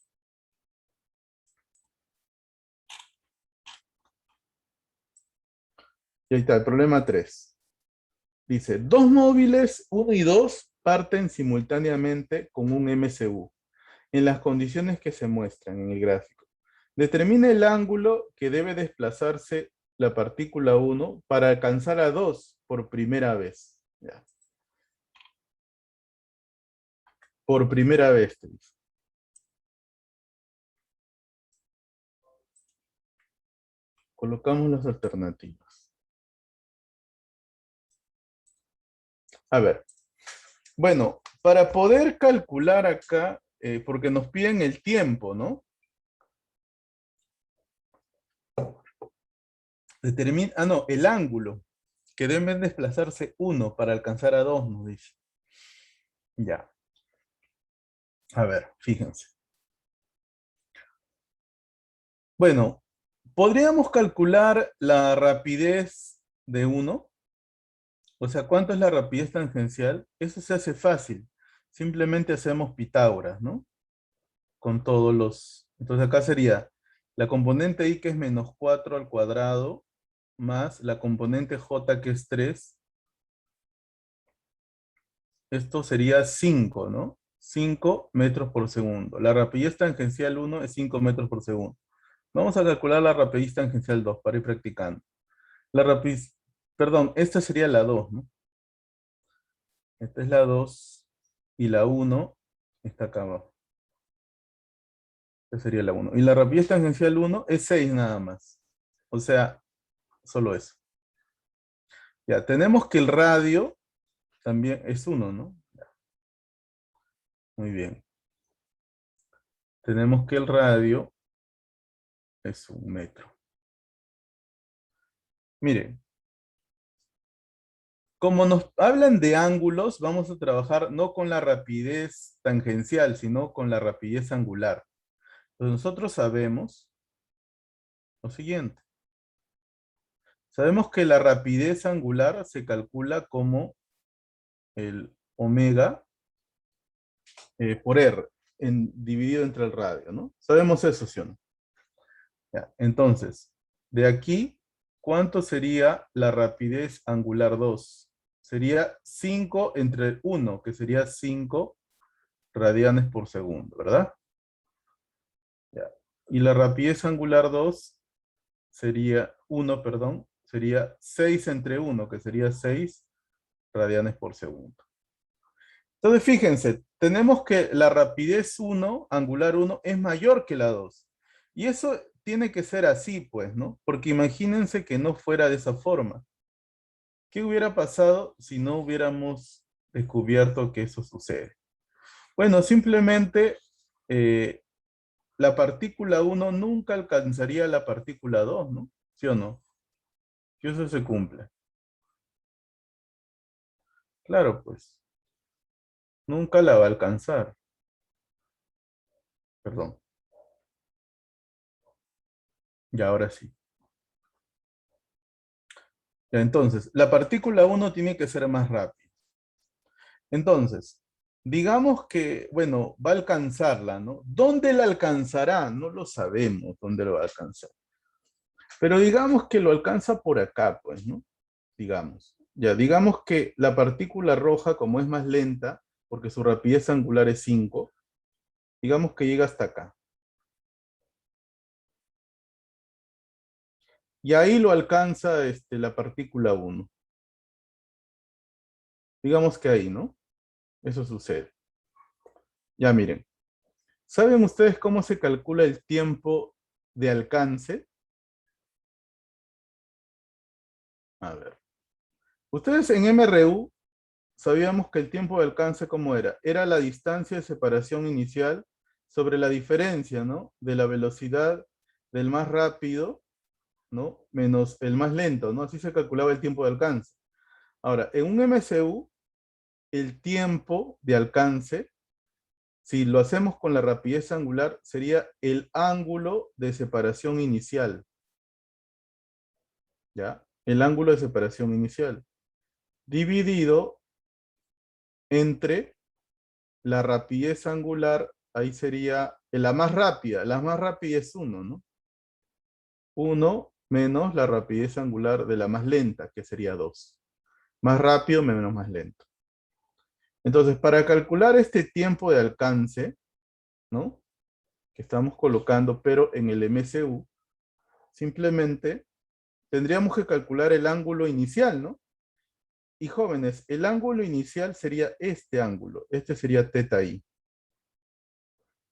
Y ahí está, el problema 3. Dice, dos móviles 1 y 2 parten simultáneamente con un MCU en las condiciones que se muestran en el gráfico. Determina el ángulo que debe desplazarse la partícula 1 para alcanzar a 2 por primera vez. Ya. Por primera vez, te dice. Colocamos las alternativas. A ver. Bueno, para poder calcular acá, porque nos piden el tiempo, ¿no? No, el ángulo, que deben desplazarse 1 para alcanzar a 2, nos dice. Ya. A ver, fíjense. Bueno, ¿podríamos calcular la rapidez de 1? O sea, ¿cuánto es la rapidez tangencial? Eso se hace fácil. Simplemente hacemos Pitágoras, ¿no? Con todos los... Entonces acá sería la componente I, que es menos 4 al cuadrado, más la componente J, que es 3. Esto sería 5, ¿no? 5 metros por segundo. La rapidez tangencial 1 es 5 metros por segundo. Vamos a calcular la rapidez tangencial 2 para ir practicando. La rapidez, perdón, esta sería la 2, ¿no? Esta es la 2 y la 1 está acá abajo. Esta sería la 1. Y la rapidez tangencial 1 es 6 nada más. O sea, solo eso. Ya, tenemos que el radio también es 1, ¿no? Ya, muy bien. Tenemos que el radio es 1 metro. Miren, como nos hablan de ángulos, vamos a trabajar no con la rapidez tangencial, sino con la rapidez angular. Entonces nosotros sabemos lo siguiente. Sabemos que la rapidez angular se calcula como el omega por R, dividido entre el radio, ¿no? Sabemos eso, ¿sí o no? Ya, entonces, de aquí, ¿cuánto sería la rapidez angular 2? Sería 5 entre el 1, que sería 5 radianes por segundo, ¿verdad? Ya. Y la rapidez angular 2 sería 1, perdón, sería 6 entre 1, que sería 6 radianes por segundo. Entonces, fíjense, tenemos que la rapidez 1, angular 1, es mayor que la 2. Y eso tiene que ser así, pues, ¿no? Porque imagínense que no fuera de esa forma. ¿Qué hubiera pasado si no hubiéramos descubierto que eso sucede? Bueno, simplemente eh, la partícula 1 nunca alcanzaría la partícula 2, ¿no? ¿Sí o no? Que eso se cumple. Claro, pues, nunca la va a alcanzar. Perdón. Y ahora sí. Ya, entonces, la partícula uno tiene que ser más rápida. Entonces, digamos que, bueno, va a alcanzarla, ¿no? ¿Dónde la alcanzará? No lo sabemos dónde lo va a alcanzar. Pero digamos que lo alcanza por acá, pues, ¿no? Digamos. Ya, digamos que la partícula roja, como es más lenta, porque su rapidez angular es 5, digamos que llega hasta acá. Y ahí lo alcanza la partícula uno. Digamos que ahí, ¿no? Eso sucede. Ya miren. ¿Saben ustedes cómo se calcula el tiempo de alcance? A ver. Ustedes en MRU sabíamos que el tiempo de alcance, ¿cómo era? Era la distancia de separación inicial sobre la diferencia, ¿no? De la velocidad del más rápido, ¿no? Menos el más lento, ¿no? Así se calculaba el tiempo de alcance. Ahora, en un MCU, el tiempo de alcance, si lo hacemos con la rapidez angular, sería el ángulo de separación inicial, ¿ya? El ángulo de separación inicial, dividido entre la rapidez angular, ahí sería la más rápida es uno, ¿no? Uno menos la rapidez angular de la más lenta, que sería 2. Más rápido menos más lento. Entonces, para calcular este tiempo de alcance, ¿no? Que estamos colocando, pero en el MCU, simplemente tendríamos que calcular el ángulo inicial, ¿no? Y jóvenes, el ángulo inicial sería este ángulo. Este sería teta i.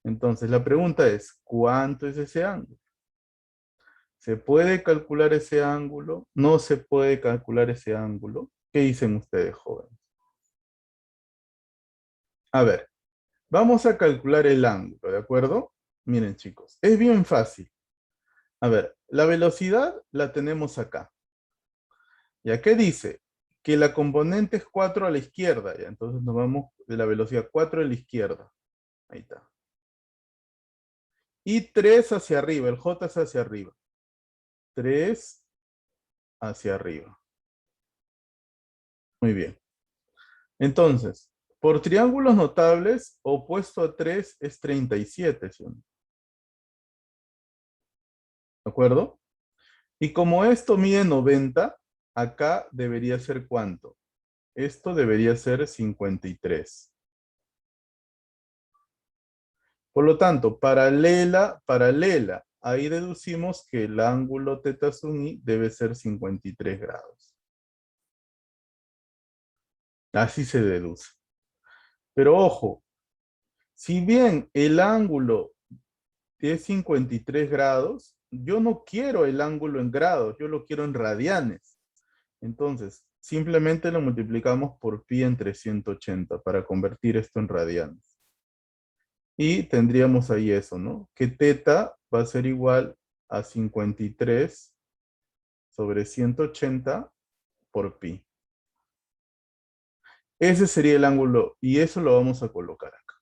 Entonces, la pregunta es, ¿cuánto es ese ángulo? ¿Se puede calcular ese ángulo? ¿No se puede calcular ese ángulo? ¿Qué dicen ustedes, jóvenes? A ver, vamos a calcular el ángulo, ¿de acuerdo? Miren, chicos, es bien fácil. A ver, la velocidad la tenemos acá. ¿Ya qué dice? Que la componente es 4 a la izquierda, ¿ya? Entonces nos vamos de la velocidad 4 a la izquierda. Ahí está. Y 3 hacia arriba, el J es hacia arriba. 3 hacia arriba. Muy bien. Entonces, por triángulos notables, opuesto a 3 es 37, ¿sí o no? ¿De acuerdo? Y como esto mide 90, acá debería ser ¿cuánto? Esto debería ser 53. Por lo tanto, paralela. Ahí deducimos que el ángulo teta sum i debe ser 53 grados. Así se deduce. Pero ojo, si bien el ángulo es 53 grados, yo no quiero el ángulo en grados, yo lo quiero en radianes. Entonces, simplemente lo multiplicamos por pi entre 180 para convertir esto en radianes. Y tendríamos ahí eso, ¿no? Que teta va a ser igual a 53 sobre 180 por pi. Ese sería el ángulo y eso lo vamos a colocar acá.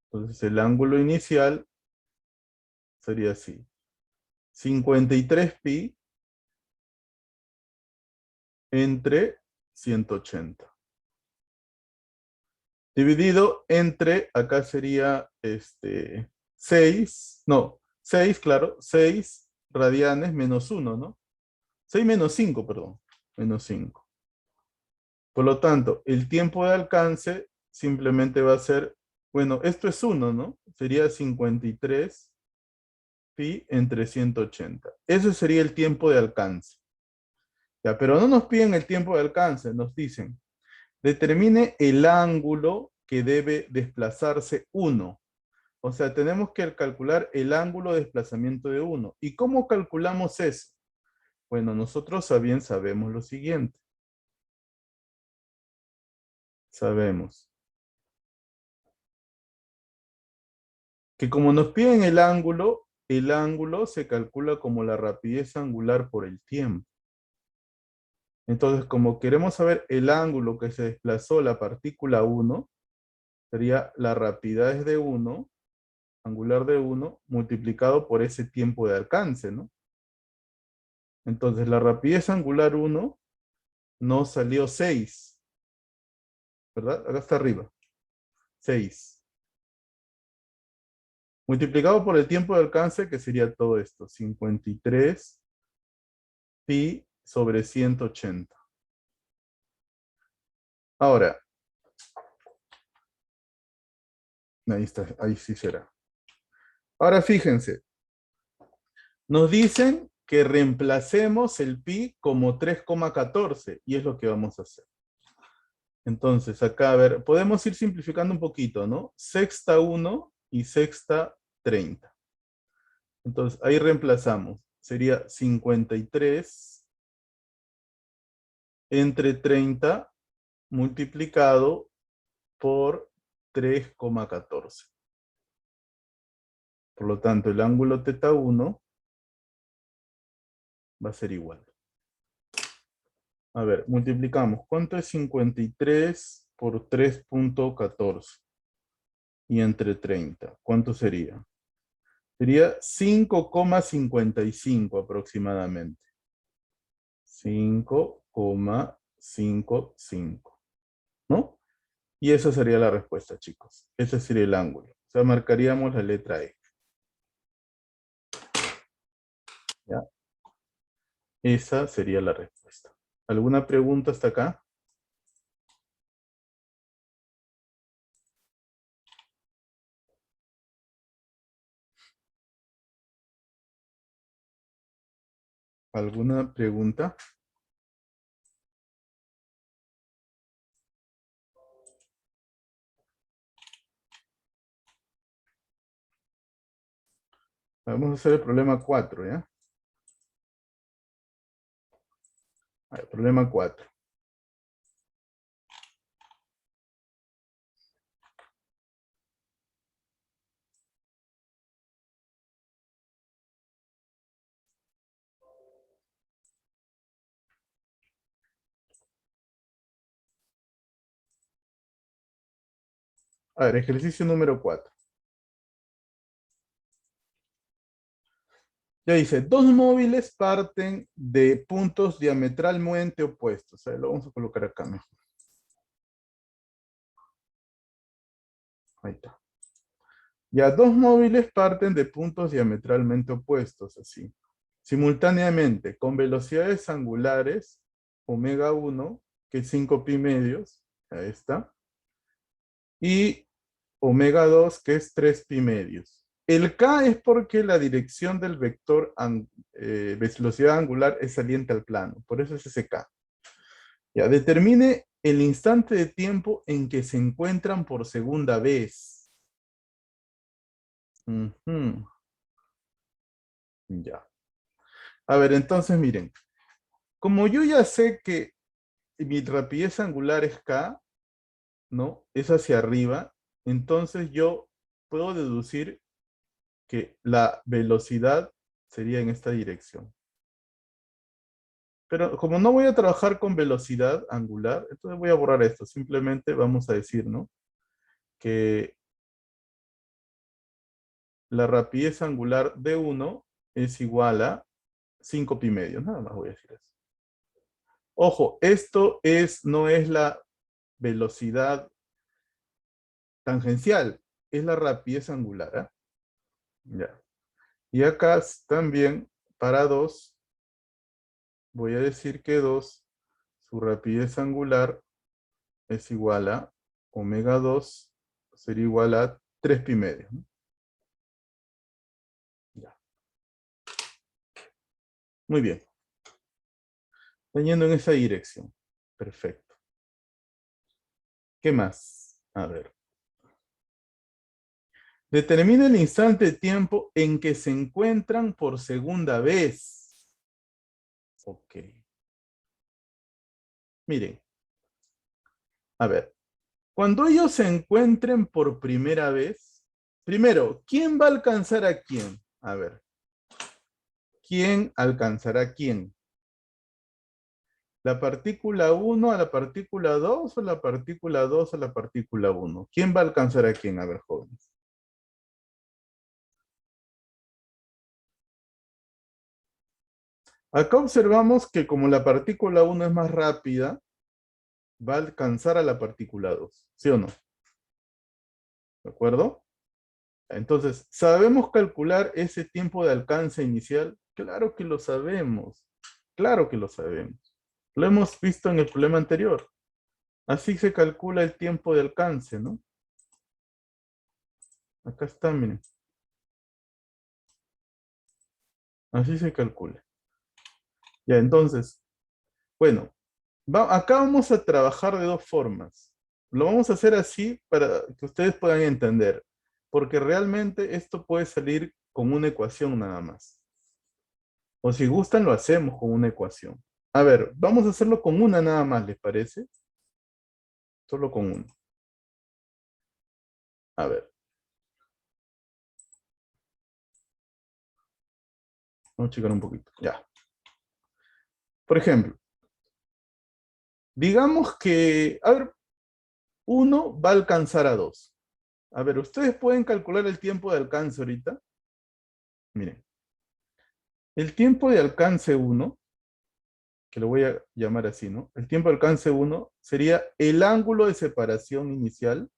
Entonces el ángulo inicial sería así. 53 pi entre 180. Dividido entre, acá sería 6, no, 6, claro, 6 radianes menos 1, ¿no? 6 menos 5, perdón, menos 5. Por lo tanto, el tiempo de alcance simplemente va a ser, bueno, esto es 1, ¿no? Sería 53 pi entre 180. Ese sería el tiempo de alcance. Ya, pero no nos piden el tiempo de alcance, nos dicen, determine el ángulo que debe desplazarse 1. O sea, tenemos que calcular el ángulo de desplazamiento de 1. ¿Y cómo calculamos eso? Bueno, nosotros bien sabemos lo siguiente. Sabemos que como nos piden el ángulo se calcula como la rapidez angular por el tiempo. Entonces, como queremos saber el ángulo que se desplazó la partícula 1, sería la rapidez de 1, angular de 1, multiplicado por ese tiempo de alcance, ¿no? Entonces, la rapidez angular 1 nos salió 6, ¿verdad? Acá está arriba, 6. Multiplicado por el tiempo de alcance, que sería todo esto, 53 pi sobre 180. Ahora, ahí está, ahí sí será. Ahora fíjense, nos dicen que reemplacemos el pi como 3,14 y es lo que vamos a hacer. Entonces, acá, a ver, podemos ir simplificando un poquito, ¿no? Sexta 1 y sexta 30. Entonces, ahí reemplazamos. Sería 53 entre 30 multiplicado por 3,14. Por lo tanto, el ángulo teta 1 va a ser igual. A ver, multiplicamos. ¿Cuánto es 53 por 3,14? Y entre 30. ¿Cuánto sería? Sería 5,55 aproximadamente. 5,55. ¿No? Y esa sería la respuesta, chicos. Ese sería el ángulo. O sea, marcaríamos la letra E. ¿Ya? Esa sería la respuesta. ¿Alguna pregunta hasta acá? ¿Alguna pregunta? Vamos a hacer el problema 4, ¿ya? A ver, problema 4. A ver, ejercicio número 4. Ya dice, dos móviles parten de puntos diametralmente opuestos. A ver, lo vamos a colocar acá mejor. Ahí está. Ya, dos móviles parten de puntos diametralmente opuestos, así. Simultáneamente, con velocidades angulares, omega 1, que es 5 pi medios, ahí está, y omega 2, que es 3 pi medios. El K es porque la dirección del vector velocidad angular es saliente al plano, por eso es ese K. Ya, determine el instante de tiempo en que se encuentran por segunda vez. Ya. A ver, entonces miren, como yo ya sé que mi rapidez angular es K, ¿no? Es hacia arriba, entonces yo puedo deducir que la velocidad sería en esta dirección. Pero como no voy a trabajar con velocidad angular, entonces voy a borrar esto. Simplemente vamos a decir, ¿no? Que la rapidez angular de 1 es igual a 5 pi medios. Nada más voy a decir eso. Ojo, esto no es la velocidad tangencial, es la rapidez angular. ¿Eh? Ya. Y acá también, para 2, voy a decir que 2, su rapidez angular es igual a omega 2, sería igual a 3 pi medios. ¿No? Ya. Muy bien. Está yendo en esa dirección. Perfecto. ¿Qué más? A ver. Determina el instante de tiempo en que se encuentran por segunda vez. Ok. Miren. A ver. Cuando ellos se encuentren por primera vez, primero, ¿quién va a alcanzar a quién? A ver. ¿Quién alcanzará a quién? ¿La partícula uno a la partícula 2 o la partícula 2 a la partícula uno? ¿Quién va a alcanzar a quién? A ver, jóvenes. Acá observamos que como la partícula uno es más rápida, va a alcanzar a la partícula 2, ¿sí o no? ¿De acuerdo? Entonces, ¿sabemos calcular ese tiempo de alcance inicial? Claro que lo sabemos. Claro que lo sabemos. Lo hemos visto en el problema anterior. Así se calcula el tiempo de alcance, ¿no? Acá está, miren. Así se calcula. Ya, entonces, bueno, acá vamos a trabajar de dos formas. Lo vamos a hacer así para que ustedes puedan entender, porque realmente esto puede salir con una ecuación nada más. O si gustan, lo hacemos con una ecuación. A ver, vamos a hacerlo con una nada más, ¿les parece? Solo con una. A ver, vamos a checar un poquito. Ya. Por ejemplo, digamos que, a ver, uno va a alcanzar a 2. A ver, ¿ustedes pueden calcular el tiempo de alcance ahorita? Miren, el tiempo de alcance uno, que lo voy a llamar así, ¿no? El tiempo de alcance uno sería el ángulo de separación inicial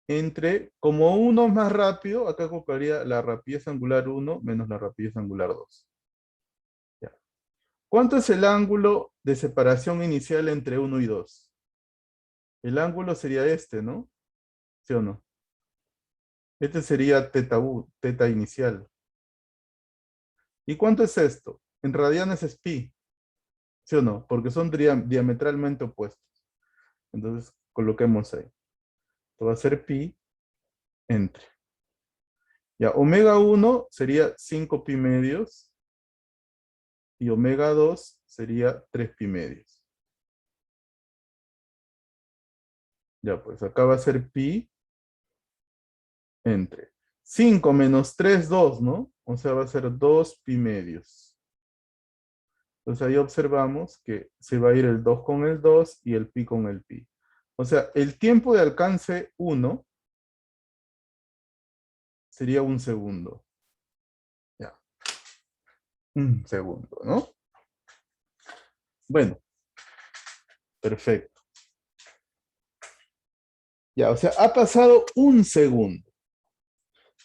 entre, como uno es más rápido, acá colocaría la rapidez angular uno menos la rapidez angular 2. Ya. ¿Cuánto es el ángulo de separación inicial entre uno y 2? El ángulo sería este, ¿no? ¿Sí o no? Este sería teta u, teta inicial. ¿Y cuánto es esto? En radianes es pi, ¿sí o no? Porque son diametralmente opuestos. Entonces, coloquemos ahí. Esto va a ser pi entre. Ya, omega uno sería 5 pi medios y omega 2 sería 3 pi medios. Ya, pues acá va a ser pi entre 5 menos 3 2, ¿no? O sea, va a ser 2 pi medios. Entonces ahí observamos que se va a ir el 2 con el 2 y el pi con el pi. O sea, el tiempo de alcance 1 sería un segundo. Ya, un segundo, ¿no? Bueno, perfecto. Ya, o sea, ha pasado un segundo.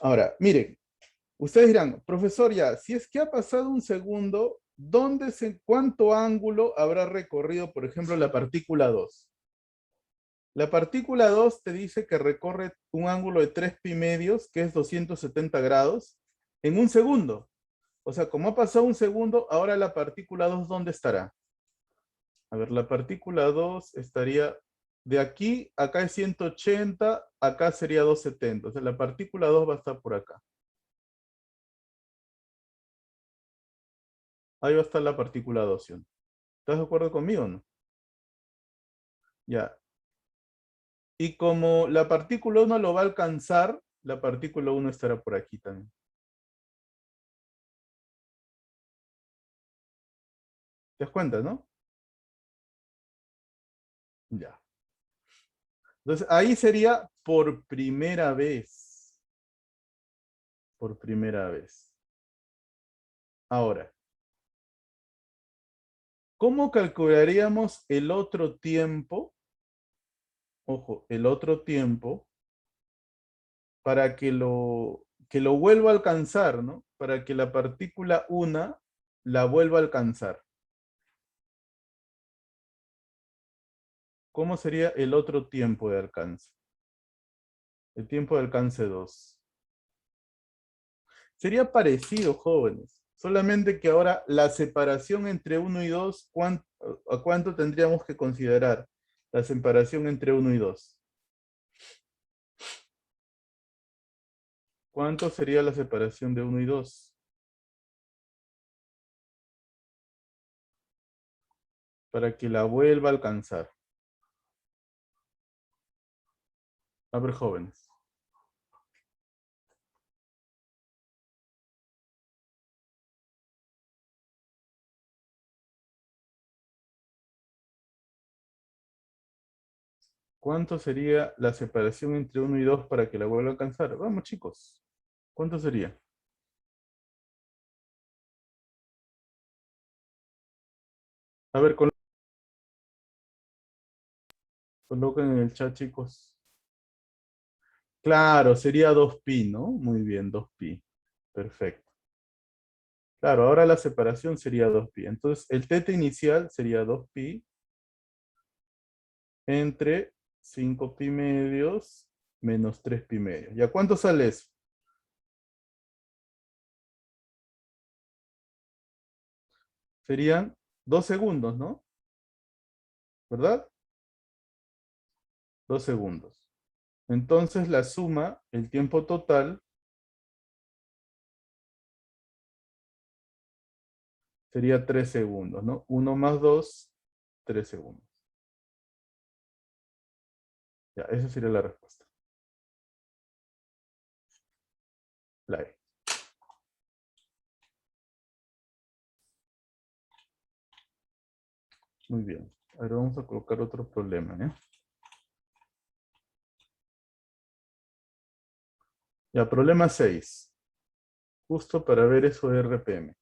Ahora, miren, ustedes dirán, profesor, ya, si es que ha pasado un segundo, ¿cuánto ángulo habrá recorrido, por ejemplo, la partícula 2? La partícula 2 te dice que recorre un ángulo de 3 pi medios, que es 270 grados, en un segundo. O sea, como ha pasado un segundo, ahora la partícula 2, ¿dónde estará? A ver, la partícula 2 estaría de aquí, acá es 180, acá sería 270. O sea, la partícula 2 va a estar por acá. Ahí va a estar la partícula 2, ¿sí o no? ¿Estás de acuerdo conmigo o no? Ya. Y como la partícula 1 lo va a alcanzar, la partícula 1 estará por aquí también. ¿Te das cuenta, no? Ya. Entonces, ahí sería por primera vez. Por primera vez. Ahora, ¿cómo calcularíamos el otro tiempo? Ojo, el otro tiempo para que lo vuelva a alcanzar, ¿no? Para que la partícula 1 la vuelva a alcanzar. ¿Cómo sería el otro tiempo de alcance? El tiempo de alcance 2. Sería parecido, jóvenes. Solamente que ahora la separación entre uno y 2, ¿a cuánto tendríamos que considerar la separación entre uno y 2? ¿Cuánto sería la separación de uno y 2? Para que la vuelva a alcanzar. A ver, jóvenes. ¿Cuánto sería la separación entre 1 y 2 para que la vuelva a alcanzar? Vamos, chicos. ¿Cuánto sería? A ver, coloquen en el chat, chicos. Claro, sería 2pi, ¿no? Muy bien, 2pi. Perfecto. Claro, ahora la separación sería 2pi. Entonces, el teta inicial sería 2pi entre 5pi medios menos 3pi medios. ¿Ya cuánto sale eso? Serían 2 segundos, ¿no? ¿Verdad? 2 segundos. Entonces, la suma, el tiempo total, sería 3 segundos, ¿no? 1 más 2, 3 segundos. Ya, esa sería la respuesta. La E. Muy bien. Ahora vamos a colocar otro problema, ¿eh? Ya, problema 6. Justo para ver eso de RPM.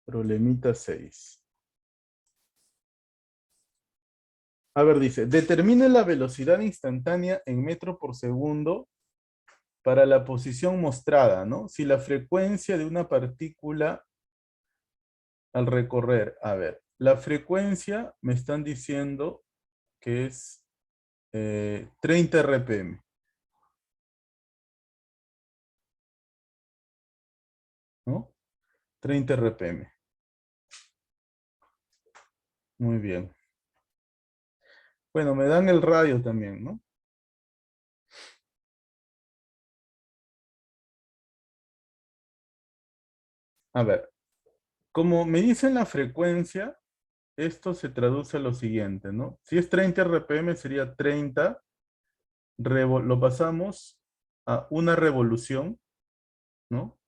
Problemita 6. A ver, dice, determine la velocidad instantánea en metro por segundo para la posición mostrada, ¿no? Si la frecuencia de una partícula al recorrer, a ver, la frecuencia me están diciendo que es 30 RPM, ¿no? 30 RPM. Muy bien. Bueno, me dan el radio también, ¿no? A ver, como me dicen la frecuencia, esto se traduce a lo siguiente, ¿no? Si es 30 RPM sería 30, lo pasamos a una revolución, ¿no?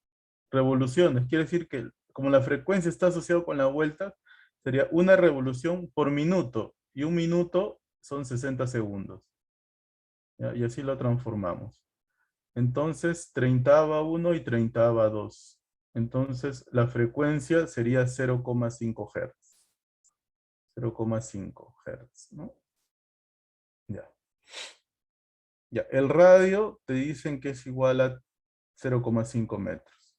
Revoluciones, quiere decir que como la frecuencia está asociada con la vuelta, sería una revolución por minuto, y un minuto son 60 segundos. ¿Ya? Y así lo transformamos. Entonces, 30 a 1 y 30 a 2. Entonces, la frecuencia sería 0,5 Hz. 0,5 Hz, ¿no? Ya. Ya, el radio te dicen que es igual a 0,5 metros.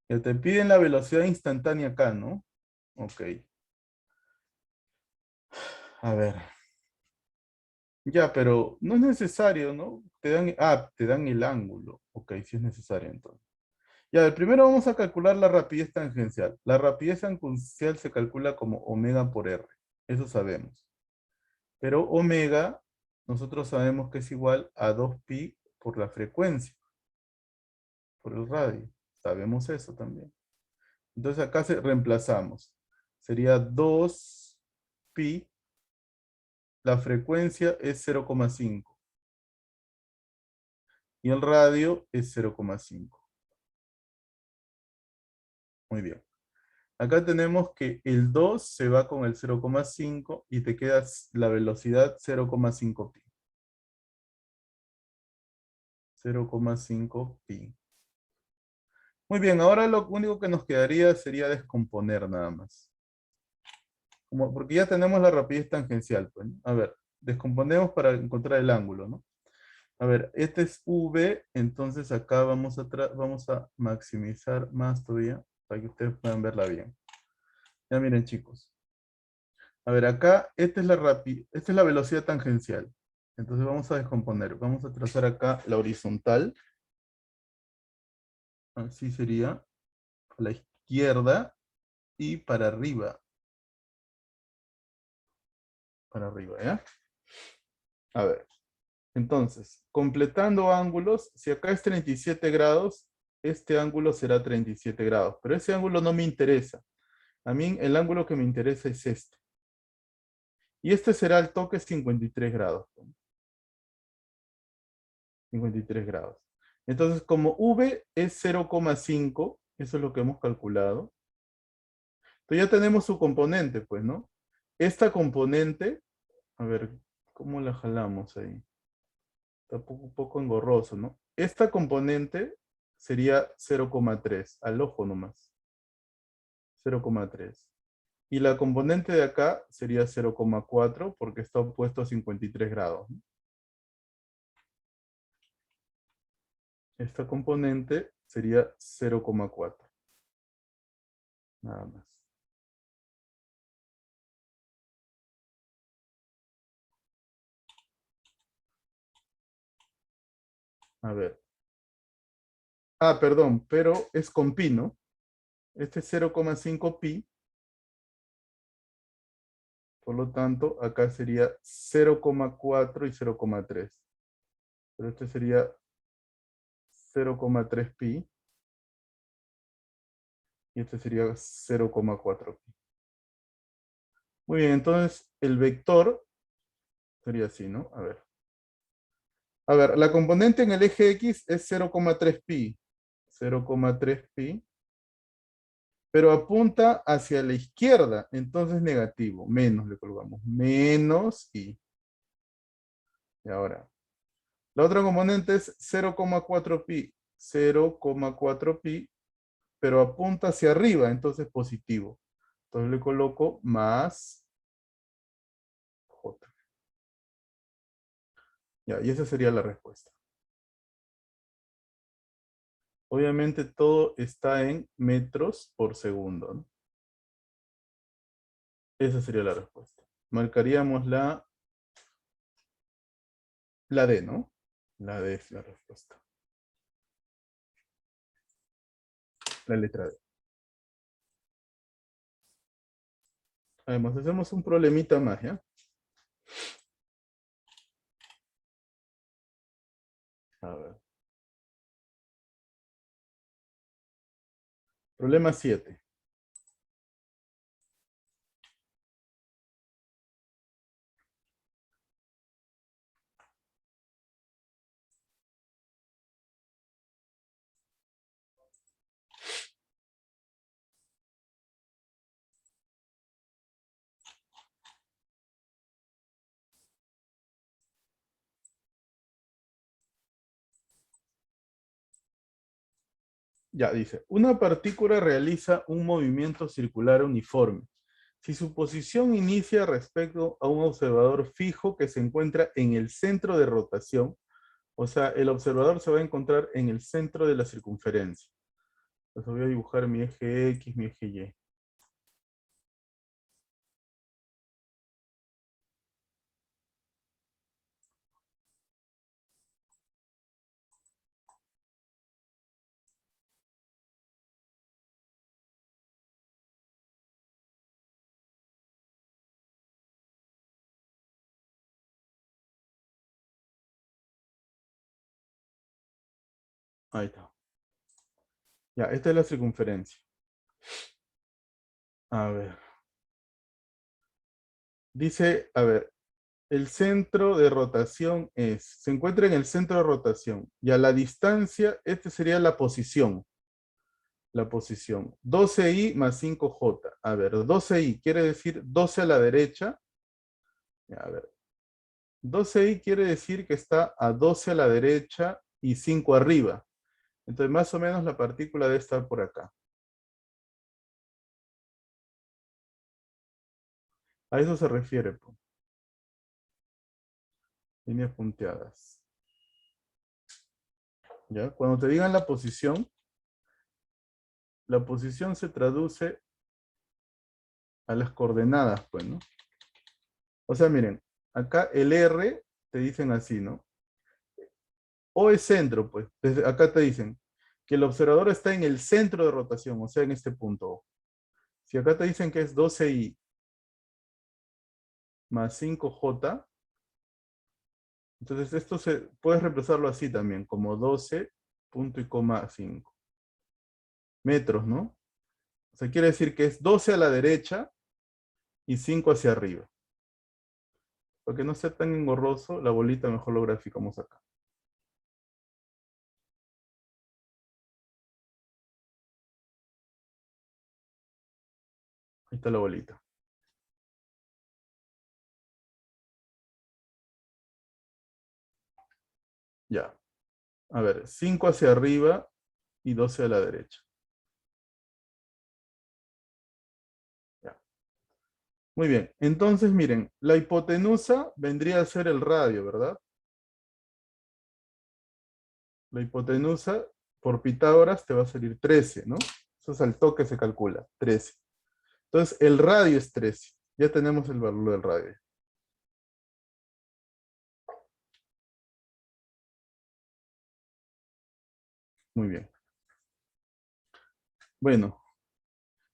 Ya te piden la velocidad instantánea acá, ¿no? Ok. A ver. Ya, pero no es necesario, ¿no? Te dan el ángulo. Ok, sí es necesario entonces. Ya, primero vamos a calcular la rapidez tangencial. La rapidez tangencial se calcula como omega por R. Eso sabemos. Pero omega, nosotros sabemos que es igual a 2pi por la frecuencia, por el radio. Sabemos eso también. Entonces acá reemplazamos. Sería 2pi, la frecuencia es 0,5 y el radio es 0,5. Muy bien. Acá tenemos que el 2 se va con el 0,5 y te queda la velocidad 0,5 pi. 0,5 pi. Muy bien, ahora lo único que nos quedaría sería descomponer nada más. Porque ya tenemos la rapidez tangencial, pues, ¿no? A ver, descomponemos para encontrar el ángulo, ¿no? A ver, este es V, entonces acá vamos a maximizar más todavía para que ustedes puedan verla bien. Ya miren, chicos. A ver, acá esta es la velocidad tangencial. Entonces vamos a descomponer. Vamos a trazar acá la horizontal. Así sería. A la izquierda y para arriba. Para arriba, ¿ya? A ver. Entonces, completando ángulos, si acá es 37 grados, este ángulo será 37 grados. Pero ese ángulo no me interesa. A mí el ángulo que me interesa es este. Y este será el toque 53 grados. 53 grados. Entonces, como V es 0,5, eso es lo que hemos calculado. Entonces ya tenemos su componente, pues, ¿no? Esta componente, a ver, ¿cómo la jalamos ahí? Está un poco engorroso, ¿no? Esta componente sería 0,3, al ojo nomás. 0,3. Y la componente de acá sería 0,4 porque está opuesto a 53 grados, ¿no? Esta componente sería 0,4. Nada más. A ver. Ah, perdón, pero es con pi, ¿no? Este es 0,5 pi. Por lo tanto, acá sería 0,4 y 0,3. Pero este sería 0,3 pi. Y este sería 0,4 pi. Muy bien, entonces el vector sería así, ¿no? A ver. A ver, la componente en el eje X es 0,3 pi. 0,3 pi. Pero apunta hacia la izquierda, entonces negativo. Menos le colgamos. Menos i. Y ahora, la otra componente es 0,4 pi. 0,4 pi, pero apunta hacia arriba, entonces positivo. Entonces le coloco más j. Ya, y esa sería la respuesta. Obviamente todo está en metros por segundo, ¿no? Esa sería la respuesta. Marcaríamos la D, ¿no? La D es la respuesta. La letra D. Además, hacemos un problemita más, ¿ya? A ver. Problema 7. Ya, dice, una partícula realiza un movimiento circular uniforme. Si su posición inicia respecto a un observador fijo que se encuentra en el centro de rotación, o sea, el observador se va a encontrar en el centro de la circunferencia. Entonces voy a dibujar mi eje X, mi eje Y. Ahí está. Ya, esta es la circunferencia. A ver. Dice, a ver, el centro de rotación se encuentra en el centro de rotación. Y a la distancia, esta sería la posición. La posición. 12i más 5j. A ver, 12i quiere decir 12 a la derecha. A ver, 12i quiere decir que está a 12 a la derecha y 5 arriba. Entonces, más o menos la partícula debe estar por acá. A eso se refiere, pues. Líneas punteadas. ¿Ya? Cuando te digan la posición se traduce a las coordenadas, pues, ¿no? O sea, miren, acá el R te dicen así, ¿no? O es centro, pues. Desde acá te dicen que el observador está en el centro de rotación, o sea, en este punto O. Si acá te dicen que es 12i más 5j, entonces esto puedes reemplazarlo así también, como 12 punto y coma 5 metros, ¿no? O sea, quiere decir que es 12 a la derecha y 5 hacia arriba. Para que no sea tan engorroso, la bolita mejor lo graficamos acá. Ahí está la bolita. Ya. A ver, 5 hacia arriba y 12 a la derecha. Ya. Muy bien. Entonces, miren, la hipotenusa vendría a ser el radio, ¿verdad? La hipotenusa por Pitágoras te va a salir 13, ¿no? Eso es al toque se calcula, 13. Entonces, el radio es 13. Ya tenemos el valor del radio. Muy bien. Bueno,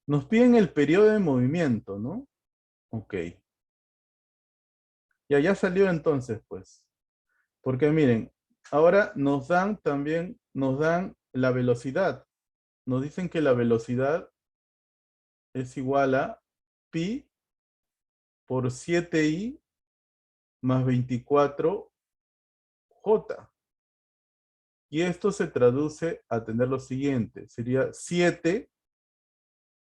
nos piden el periodo de movimiento, ¿no? Ok. Ya salió entonces, pues. Porque miren, ahora nos dan también, nos dan la velocidad. Nos dicen que la velocidad es igual a pi por 7i más 24j. Y esto se traduce a tener lo siguiente. Sería 7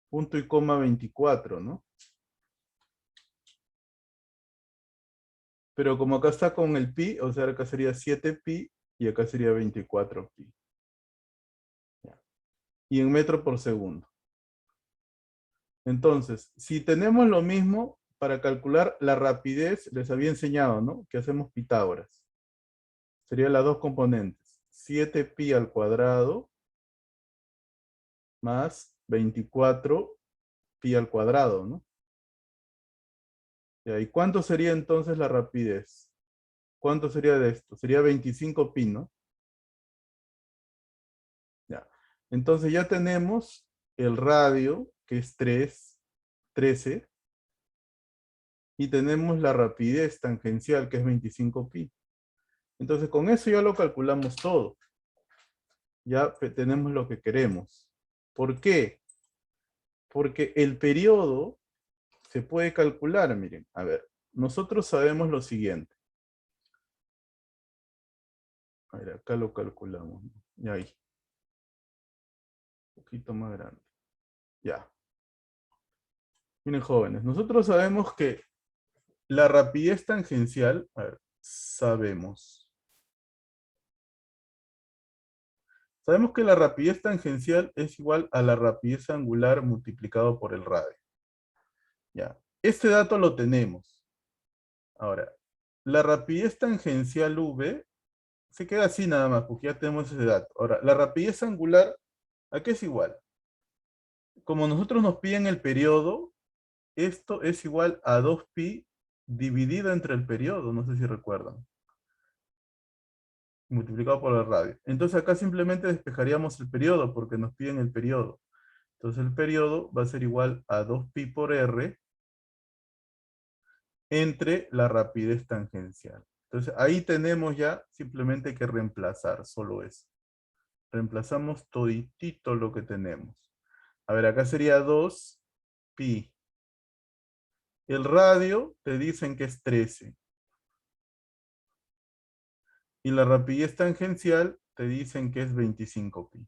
punto y coma 24, ¿no? Pero como acá está con el pi, o sea, acá sería 7pi y acá sería 24pi. Y en metro por segundo. Entonces, si tenemos lo mismo, para calcular la rapidez, les había enseñado, ¿no? Que hacemos Pitágoras. Serían las dos componentes. 7pi al cuadrado más 24pi al cuadrado, ¿no? ¿Y cuánto sería entonces la rapidez? ¿Cuánto sería de esto? Sería 25pi, ¿no? Ya. Entonces ya tenemos el radio, que es 13, y tenemos la rapidez tangencial, que es 25pi. Entonces con eso ya lo calculamos todo. Ya tenemos lo que queremos. ¿Por qué? Porque el periodo se puede calcular, miren. A ver, nosotros sabemos lo siguiente. A ver, acá lo calculamos, ¿no? Y ahí. Un poquito más grande. Ya. Miren, jóvenes, nosotros sabemos que la rapidez tangencial, a ver, sabemos que la rapidez tangencial es igual a la rapidez angular multiplicado por el radio. Ya. Este dato lo tenemos. Ahora, la rapidez tangencial v se queda así nada más, porque ya tenemos ese dato. Ahora, la rapidez angular, ¿a qué es igual? Como nosotros nos piden el periodo, esto es igual a 2pi dividido entre el periodo, no sé si recuerdan, multiplicado por el radio. Entonces acá simplemente despejaríamos el periodo, porque nos piden el periodo. Entonces el periodo va a ser igual a 2pi por r entre la rapidez tangencial. Entonces ahí tenemos ya simplemente que reemplazar solo eso. Reemplazamos toditito lo que tenemos. A ver, acá sería 2pi. El radio te dicen que es 13. Y la rapidez tangencial te dicen que es 25pi.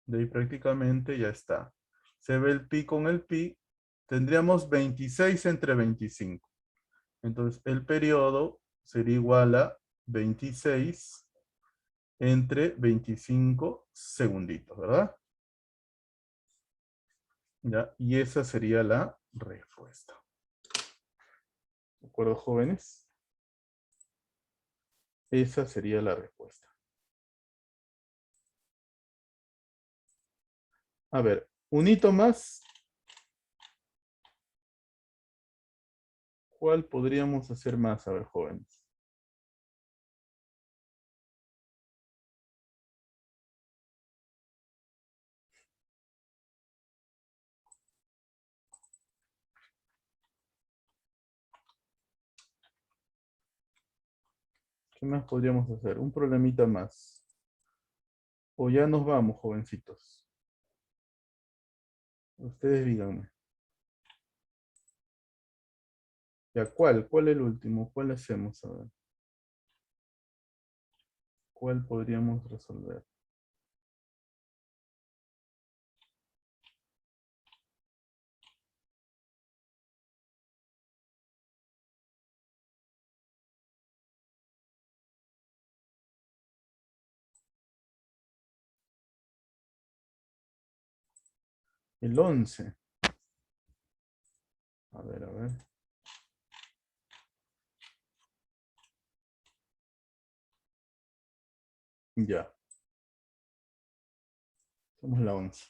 De ahí prácticamente ya está. Se ve el pi con el pi. Tendríamos 26 entre 25. Entonces el periodo sería igual a 26 entre 25 segunditos, ¿verdad? ¿Ya? Y esa sería la respuesta. ¿De acuerdo, jóvenes? Esa sería la respuesta. A ver, un hito más. ¿Cuál podríamos hacer más? A ver, jóvenes. ¿Qué más podríamos hacer? Un problemita más. O ya nos vamos, jovencitos. Ustedes díganme. ¿Ya cuál? ¿Cuál es el último? ¿Cuál hacemos? A ver. ¿Cuál podríamos resolver? El 11. A ver, a ver. Ya, somos la 11.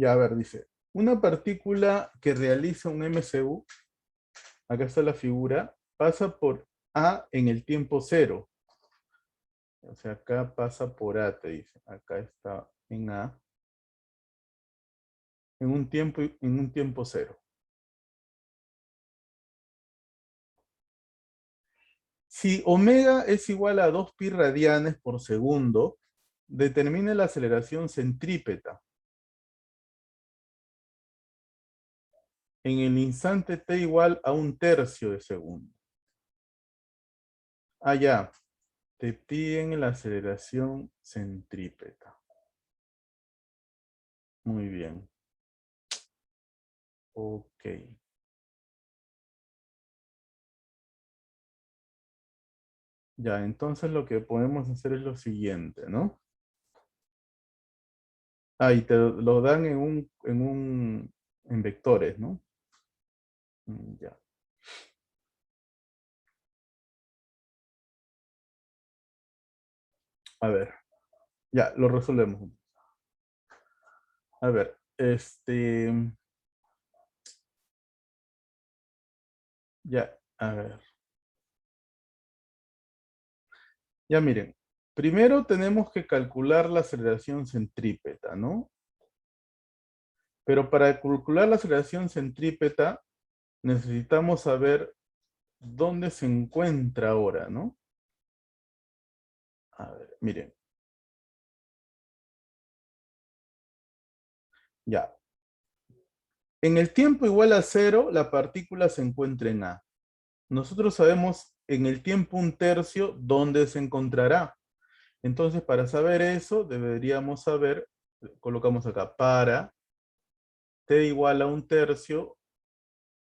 Ya, a ver, dice. Una partícula que realiza un MCU, acá está la figura, pasa por A en el tiempo cero. O sea, acá pasa por A, te dice. Acá está en A. En un tiempo cero. Si omega es igual a 2 pi radianes por segundo, determine la aceleración centrípeta en el instante t igual a 1/3 de segundo. Ah, ya. Te piden la aceleración centrípeta. Muy bien. Ok. Ya, entonces lo que podemos hacer es lo siguiente, ¿no? Ah, y te lo dan en vectores, ¿no? Ya. A ver, ya, lo resolvemos. A ver, ya, a ver. Ya miren, primero tenemos que calcular la aceleración centrípeta, ¿no? Pero para calcular la aceleración centrípeta necesitamos saber dónde se encuentra ahora, ¿no? A ver, miren, ya. En el tiempo igual a cero, la partícula se encuentra en A. Nosotros sabemos en el tiempo 1/3 dónde se encontrará. Entonces, para saber eso, deberíamos saber, colocamos acá, para t igual a 1/3,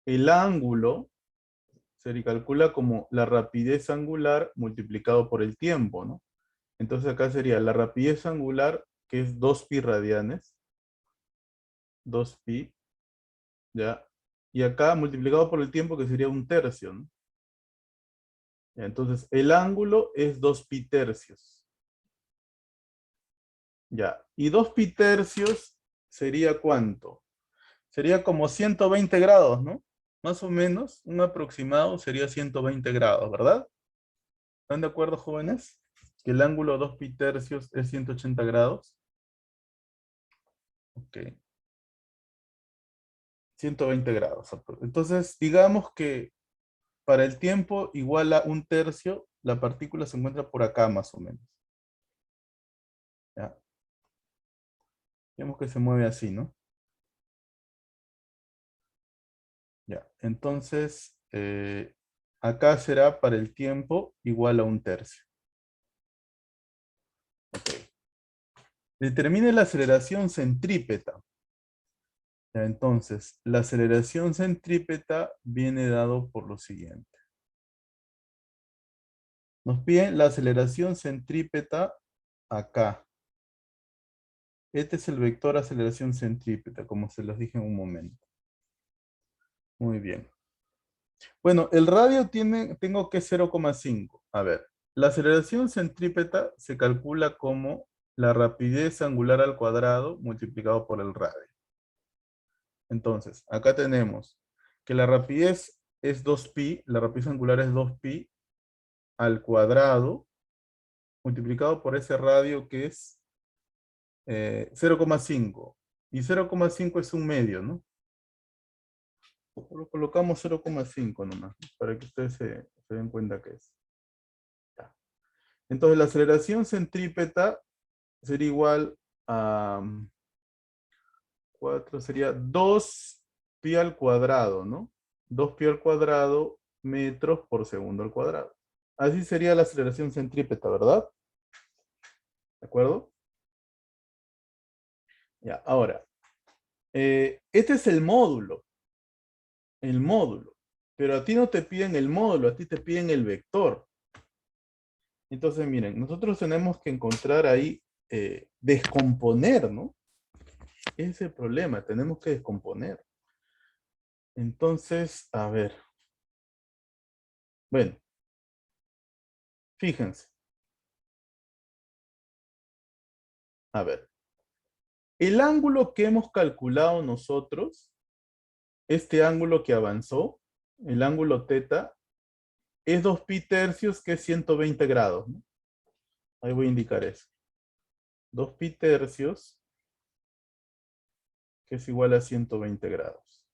el ángulo se calcula como la rapidez angular multiplicado por el tiempo, ¿no? Entonces acá sería la rapidez angular, que es 2 pi radianes, 2 pi, ¿ya? Y acá multiplicado por el tiempo, que sería 1/3, ¿no? Ya, entonces el ángulo es 2 pi tercios. Ya, y 2 pi tercios sería ¿cuánto? Sería como 120 grados, ¿no? Más o menos, un aproximado sería 120 grados, ¿verdad? ¿Están de acuerdo, jóvenes? Que el ángulo 2 pi tercios es 180 grados. Ok, 120 grados. Entonces, digamos que para el tiempo igual a 1/3, la partícula se encuentra por acá más o menos. ¿Ya? Digamos que se mueve así, ¿no? Ya, entonces, acá será para el tiempo igual a 1/3. Ok. Determine la aceleración centrípeta. Ya, entonces, la aceleración centrípeta viene dado por lo siguiente. Nos piden la aceleración centrípeta acá. Este es el vector aceleración centrípeta, como se los dije en un momento. Muy bien. Bueno, el radio tengo que 0,5. A ver, la aceleración centrípeta se calcula como la rapidez angular al cuadrado multiplicado por el radio. Entonces, acá tenemos que la rapidez es 2pi, la rapidez angular es 2pi al cuadrado multiplicado por ese radio que es 0,5. Y 0,5 es un medio, ¿no? Lo colocamos 0,5 nomás, para que ustedes se den cuenta que es. Ya. Entonces la aceleración centrípeta sería igual a 4, sería 2 pi al cuadrado, ¿no? 2 pi al cuadrado metros por segundo al cuadrado. Así sería la aceleración centrípeta, ¿verdad? ¿De acuerdo? Ya, ahora, este es el módulo, pero a ti no te piden el módulo, a ti te piden el vector. Entonces, miren, nosotros tenemos que encontrar ahí, descomponer, ¿no? Ese es el problema, tenemos que descomponer. Entonces, a ver, bueno, fíjense, a ver, el ángulo que hemos calculado nosotros, este ángulo que avanzó, el ángulo teta, es 2 pi tercios, que es 120 grados, ¿no? Ahí voy a indicar eso. 2 pi tercios, que es igual a 120 grados.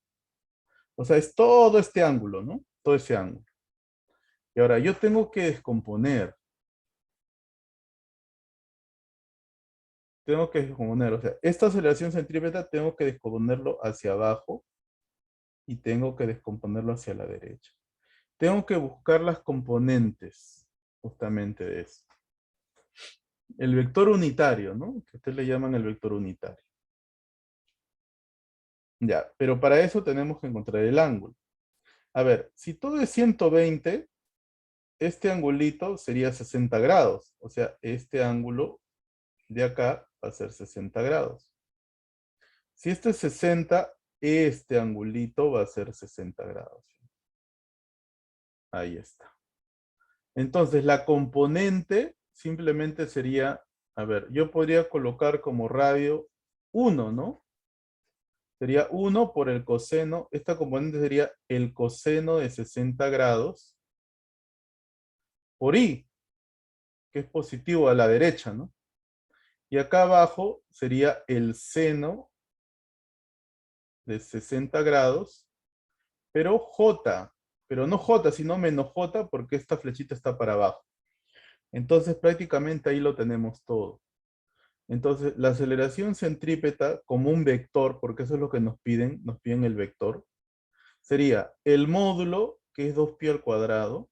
O sea, es todo este ángulo, ¿no? Todo ese ángulo. Y ahora yo tengo que descomponer. O sea, esta aceleración centrípeta tengo que descomponerlo hacia abajo y tengo que descomponerlo hacia la derecha. Tengo que buscar las componentes justamente de eso. El vector unitario, ¿no? Que ustedes le llaman el vector unitario. Ya, pero para eso tenemos que encontrar el ángulo. A ver, si todo es 120, este angulito sería 60 grados. O sea, este ángulo de acá va a ser 60 grados. Si este es 60, este angulito va a ser 60 grados. Ahí está. Entonces, la componente simplemente sería, a ver, yo podría colocar como radio 1, ¿no? Sería 1 por el coseno. Esta componente sería el coseno de 60 grados por i, que es positivo a la derecha, ¿no? Y acá abajo sería el seno de 60 grados, pero j, pero no j, sino menos j, porque esta flechita está para abajo. Entonces prácticamente ahí lo tenemos todo. Entonces la aceleración centrípeta como un vector, porque eso es lo que nos piden el vector, sería el módulo, que es 2 pi al cuadrado,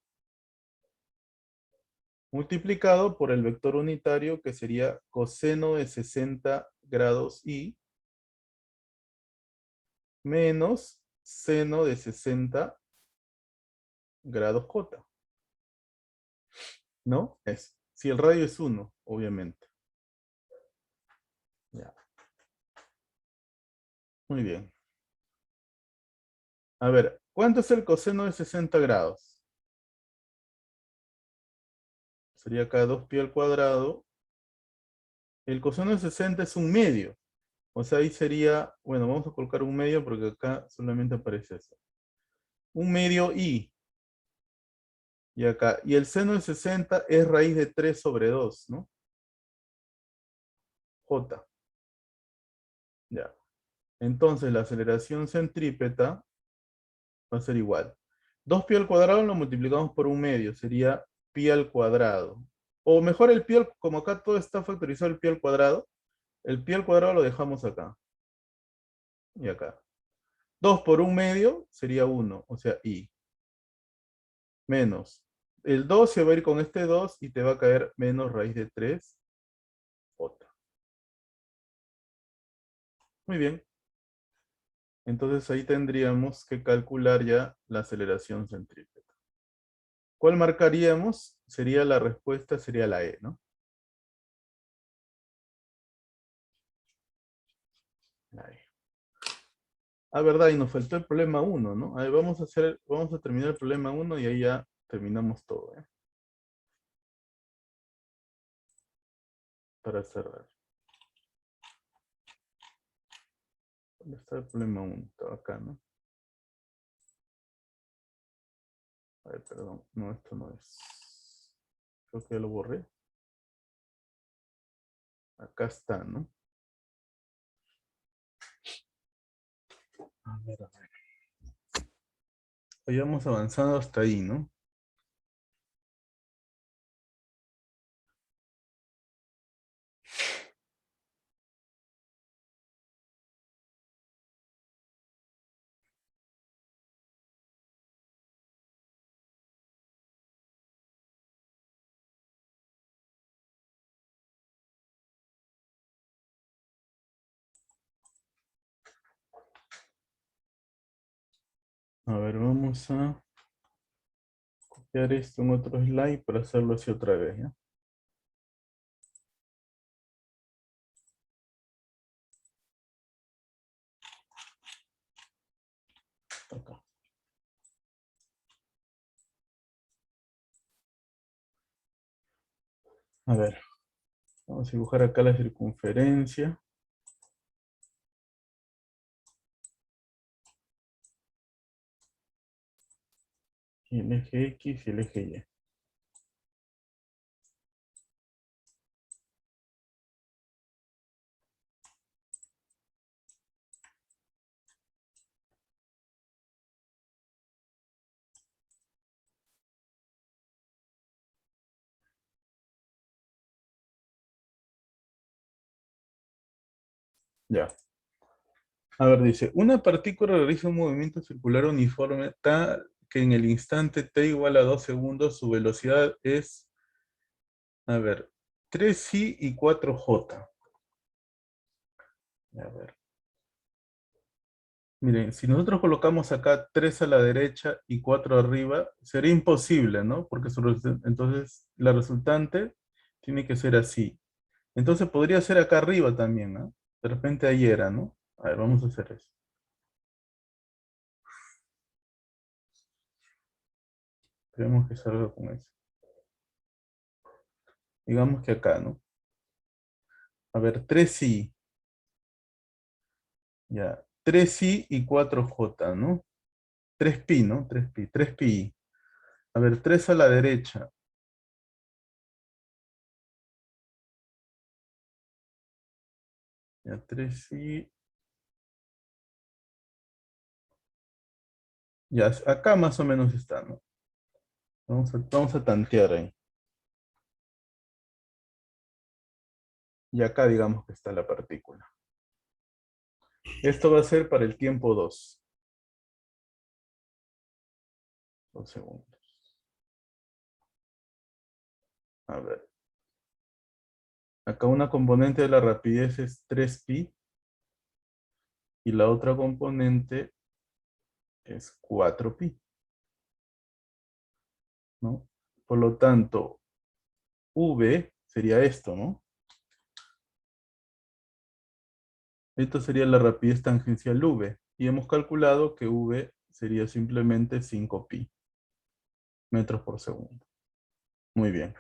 multiplicado por el vector unitario, que sería coseno de 60 grados i, menos seno de 60 grados j. ¿No? Es. Si el radio es 1, obviamente. Ya. Muy bien. A ver, ¿cuánto es el coseno de 60 grados? Sería acá 2 pi al cuadrado. El coseno de 60 es un medio. O sea, ahí sería, bueno, vamos a colocar un medio porque acá solamente aparece eso. Un medio i. Y acá. Y el seno de 60 es raíz de 3 sobre 2, ¿no? J. Ya. Entonces la aceleración centrípeta va a ser igual. 2 pi al cuadrado lo multiplicamos por un medio. Sería pi al cuadrado. O mejor el pi al, como acá todo está factorizado el pi al cuadrado, el pi al cuadrado lo dejamos acá. Y acá. 2 por un medio sería 1, o sea, i. Menos. El 2 se va a ir con este 2 y te va a caer menos raíz de 3, j. Muy bien. Entonces ahí tendríamos que calcular ya la aceleración centrípeta. ¿Cuál marcaríamos? Sería la respuesta, sería la E, ¿no? La E. Ah, verdad, y nos faltó el problema 1, ¿no? A ver, vamos a terminar el problema 1 y ahí ya terminamos todo, ¿eh? Para cerrar. ¿Dónde está el problema 1? Estaba acá, ¿no? A ver, perdón. No, esto no es. Creo que ya lo borré. Acá está, ¿no? A ver, a ver. Habíamos avanzado hasta ahí, ¿no? A ver, vamos a copiar esto en otro slide para hacerlo así otra vez, ¿ya? Acá. A ver, vamos a dibujar acá la circunferencia. Y el eje X y el eje Y. Ya. A ver, dice, una partícula realiza un movimiento circular uniforme tal que en el instante t igual a 2 segundos su velocidad es, a ver, 3i y 4j. A ver, miren, si nosotros colocamos acá 3 a la derecha y 4 arriba, sería imposible, ¿no? Porque entonces la resultante tiene que ser así. Entonces podría ser acá arriba también, ¿no? De repente ahí era, ¿no? A ver, vamos a hacer eso. Tenemos que salga con eso. Digamos que acá, ¿no? A ver, 3i. Ya. 3i y 4j, ¿no? 3pi, ¿no? 3pi, 3pi. A ver, 3 a la derecha. Ya, 3i. Ya, acá más o menos está, ¿no? Vamos a tantear ahí. Y acá digamos que está la partícula. Esto va a ser para el tiempo 2. 2 segundos. A ver. Acá una componente de la rapidez es 3pi. Y la otra componente es 4pi, ¿no? Por lo tanto, v sería esto, ¿no? Esto sería la rapidez tangencial v. Y hemos calculado que v sería simplemente 5pi metros por segundo. Muy bien.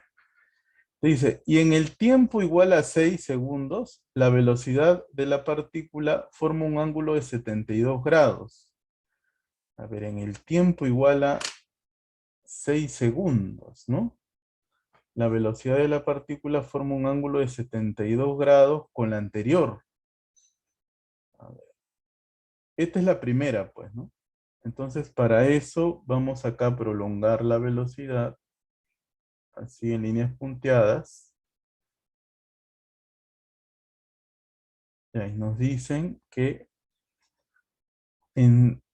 Dice, y en el tiempo igual a 6 segundos, la velocidad de la partícula forma un ángulo de 72 grados. A ver, en el tiempo igual a 6 segundos, ¿no? La velocidad de la partícula forma un ángulo de 72 grados con la anterior. A ver, esta es la primera, pues, ¿no? Entonces, para eso vamos acá a prolongar la velocidad, así en líneas punteadas. Y ahí nos dicen que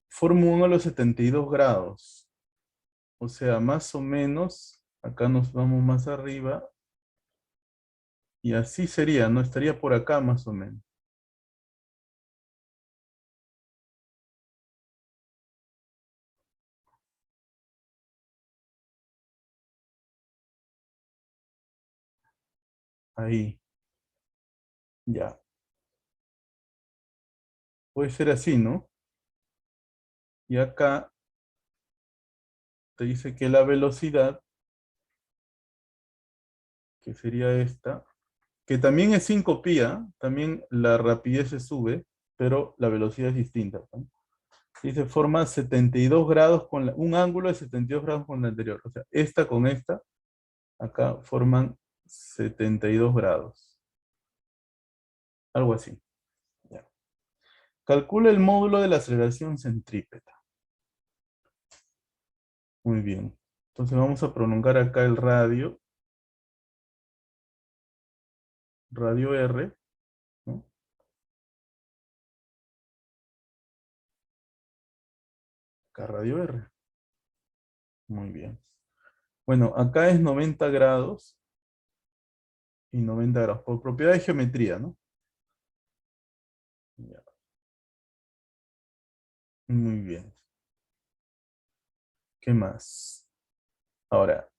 forma un ángulo de 72 grados. O sea, más o menos, acá nos vamos más arriba, y así sería, ¿no? Estaría por acá más o menos. Ahí, ya. Puede ser así, ¿no? Y acá te dice que la velocidad, que sería esta, que también es 5pi, ¿ah? También la rapidez se sube, pero la velocidad es distinta, ¿no? Dice forma 72 grados con un ángulo de 72 grados con la anterior. O sea, esta con esta, acá forman 72 grados. Algo así. Ya. Calcula el módulo de la aceleración centrípeta. Muy bien. Entonces vamos a prolongar acá el radio R, ¿no? Acá radio R. Muy bien. Bueno, acá es 90 grados y 90 grados, por propiedad de geometría, ¿no? Ya. Muy bien. ¿Qué más? Ahora,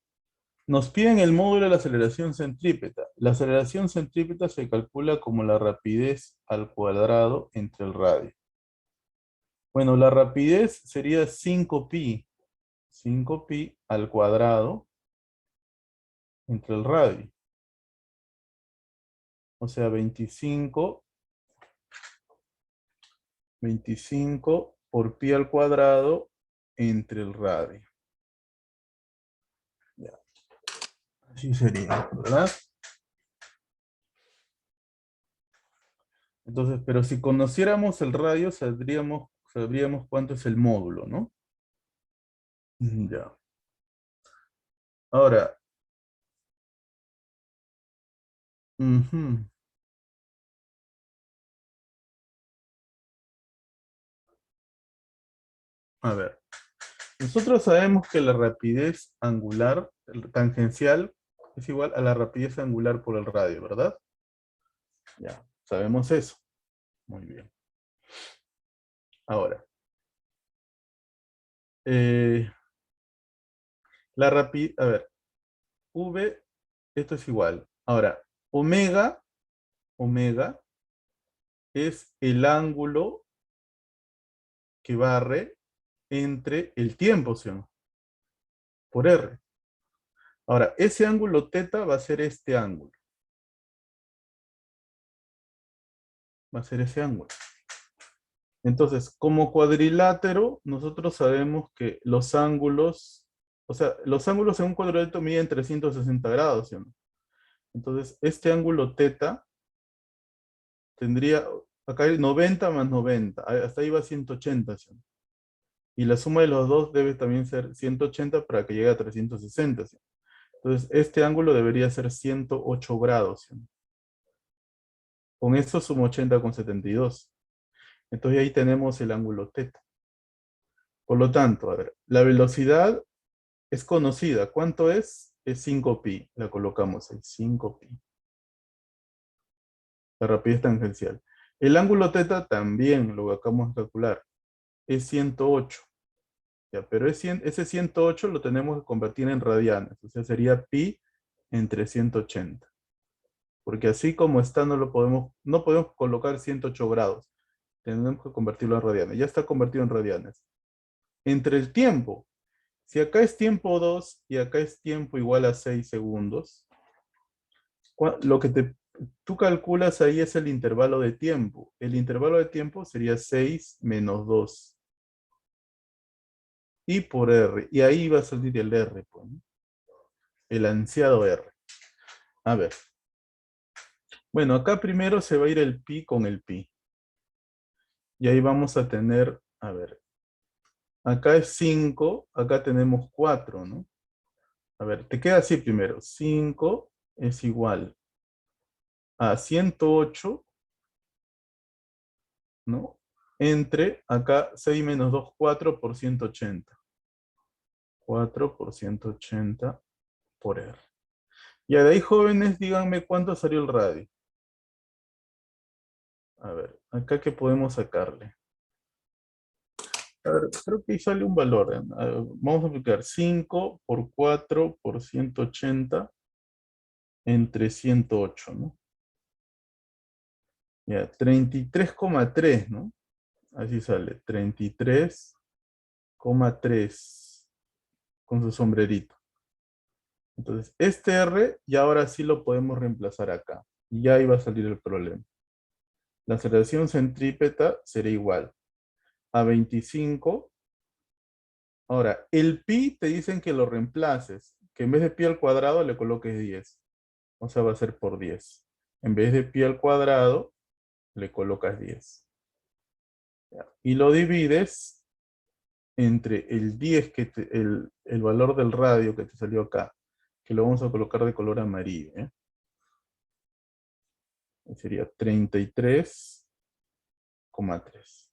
nos piden el módulo de la aceleración centrípeta. La aceleración centrípeta se calcula como la rapidez al cuadrado entre el radio. Bueno, la rapidez sería 5pi. 5pi al cuadrado entre el radio. O sea, 25 por pi al cuadrado entre el radio. Ya, así sería, ¿verdad? Entonces, pero si conociéramos el radio, sabríamos cuánto es el módulo, ¿no? Ya. Ahora, ujú, a ver. Nosotros sabemos que la rapidez angular, el tangencial, es igual a la rapidez angular por el radio, ¿verdad? Ya, sabemos eso. Muy bien. Ahora, eh, a ver, V, esto es igual. Ahora, omega es el ángulo que barre entre el tiempo, ¿sí o no? Por R. Ahora, ese ángulo teta va a ser este ángulo. Va a ser ese ángulo. Entonces, como cuadrilátero, nosotros sabemos que los ángulos, o sea, los ángulos en un cuadrilátero miden 360 grados, ¿sí o no? Entonces, este ángulo teta tendría, acá hay 90 más 90, hasta ahí va 180, ¿sí o no? Y la suma de los dos debe también ser 180 para que llegue a 360, ¿sí o no? Entonces, este ángulo debería ser 108 grados, ¿sí o no? Con esto sumo 80 con 72. Entonces ahí tenemos el ángulo teta. Por lo tanto, a ver, la velocidad es conocida. ¿Cuánto es? Es 5pi. La colocamos ahí, 5pi. La rapidez tangencial. El ángulo teta también lo acabamos de calcular. Es 108. Ya, pero ese 108 lo tenemos que convertir en radianes. O sea, sería pi entre 180. Porque así como está, no podemos colocar 108 grados. Tenemos que convertirlo en radianes. Ya está convertido en radianes. Entre el tiempo. Si acá es tiempo 2 y acá es tiempo igual a 6 segundos, lo que tú calculas ahí es el intervalo de tiempo. El intervalo de tiempo sería 6 menos 2. Y por R. Y ahí va a salir el R, pues, ¿no? El ansiado R. A ver. Bueno, acá primero se va a ir el pi con el pi. Y ahí vamos a tener, a ver, acá es 5, acá tenemos 4, ¿no? A ver, te queda así primero. 5 es igual a 108, ¿no? Entre acá 6 menos 2, 4 por 180. 4 por 180 por R. Y de ahí, jóvenes, díganme cuánto salió el radio. A ver, acá qué podemos sacarle. A ver, creo que ahí sale un valor. A ver, vamos a aplicar 5 por 4 por 180 entre 108, ¿no? Ya, 33,3, ¿no? Así sale, 33,3 con su sombrerito. Entonces, este R ya ahora sí lo podemos reemplazar acá. Y ya iba a salir el problema. La aceleración centrípeta será igual a 25. Ahora, el pi te dicen que lo reemplaces, que en vez de pi al cuadrado le coloques 10. O sea, va a ser por 10. En vez de pi al cuadrado, le colocas 10. ¿Ya? Y lo divides entre el 10, el valor del radio que te salió acá, que lo vamos a colocar de color amarillo. ¿Eh? Sería 33,3.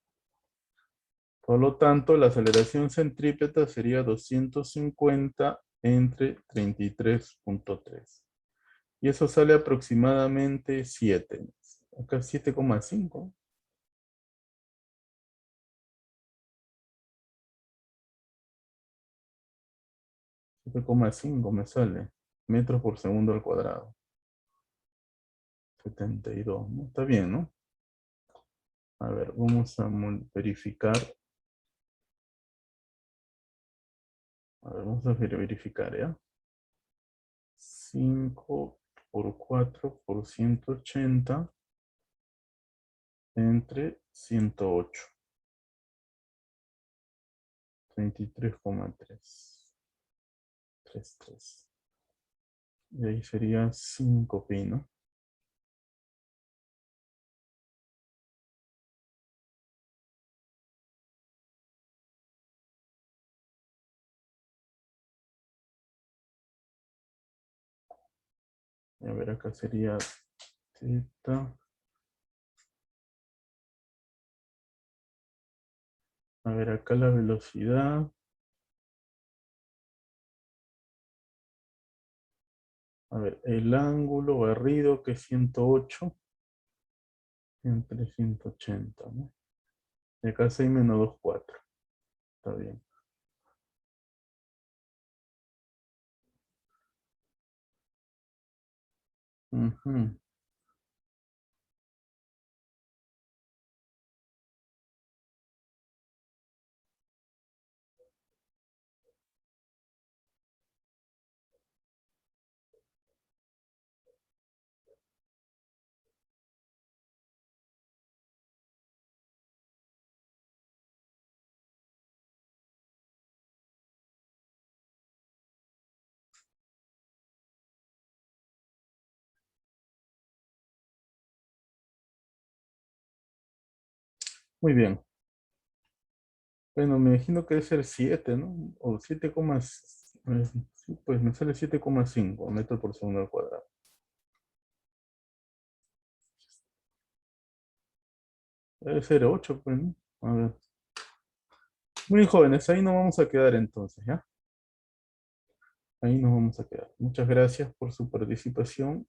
Por lo tanto, la aceleración centrípeta sería 250 entre 33,3. Y eso sale aproximadamente 7. Acá 7,5. 7,5 me sale. Metros por segundo al cuadrado. 72, ¿no? Está bien, ¿no? A ver, vamos a verificar. A ver, vamos a verificar, ¿ya? 5 por 4 por 180 entre 108. 33,333. Y ahí sería 5 pi, ¿no? Y a ver, acá sería teta. A ver, acá la velocidad. A ver, el ángulo barrido que es 108 entre 180, ¿no? Y acá 6 menos 2, 4. Está bien. Ujú. Muy bien. Bueno, me imagino que debe ser 7, ¿no? O 7, sí, pues me sale 7,5 metros por segundo al cuadrado. Debe ser 8, pues, ¿no? A ver. Muy jóvenes, ahí nos vamos a quedar entonces, ¿ya? Ahí nos vamos a quedar. Muchas gracias por su participación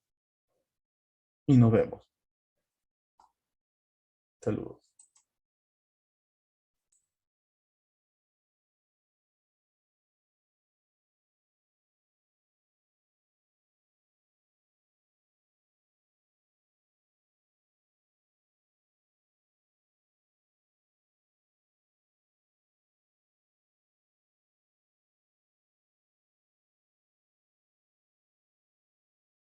y nos vemos. Saludos.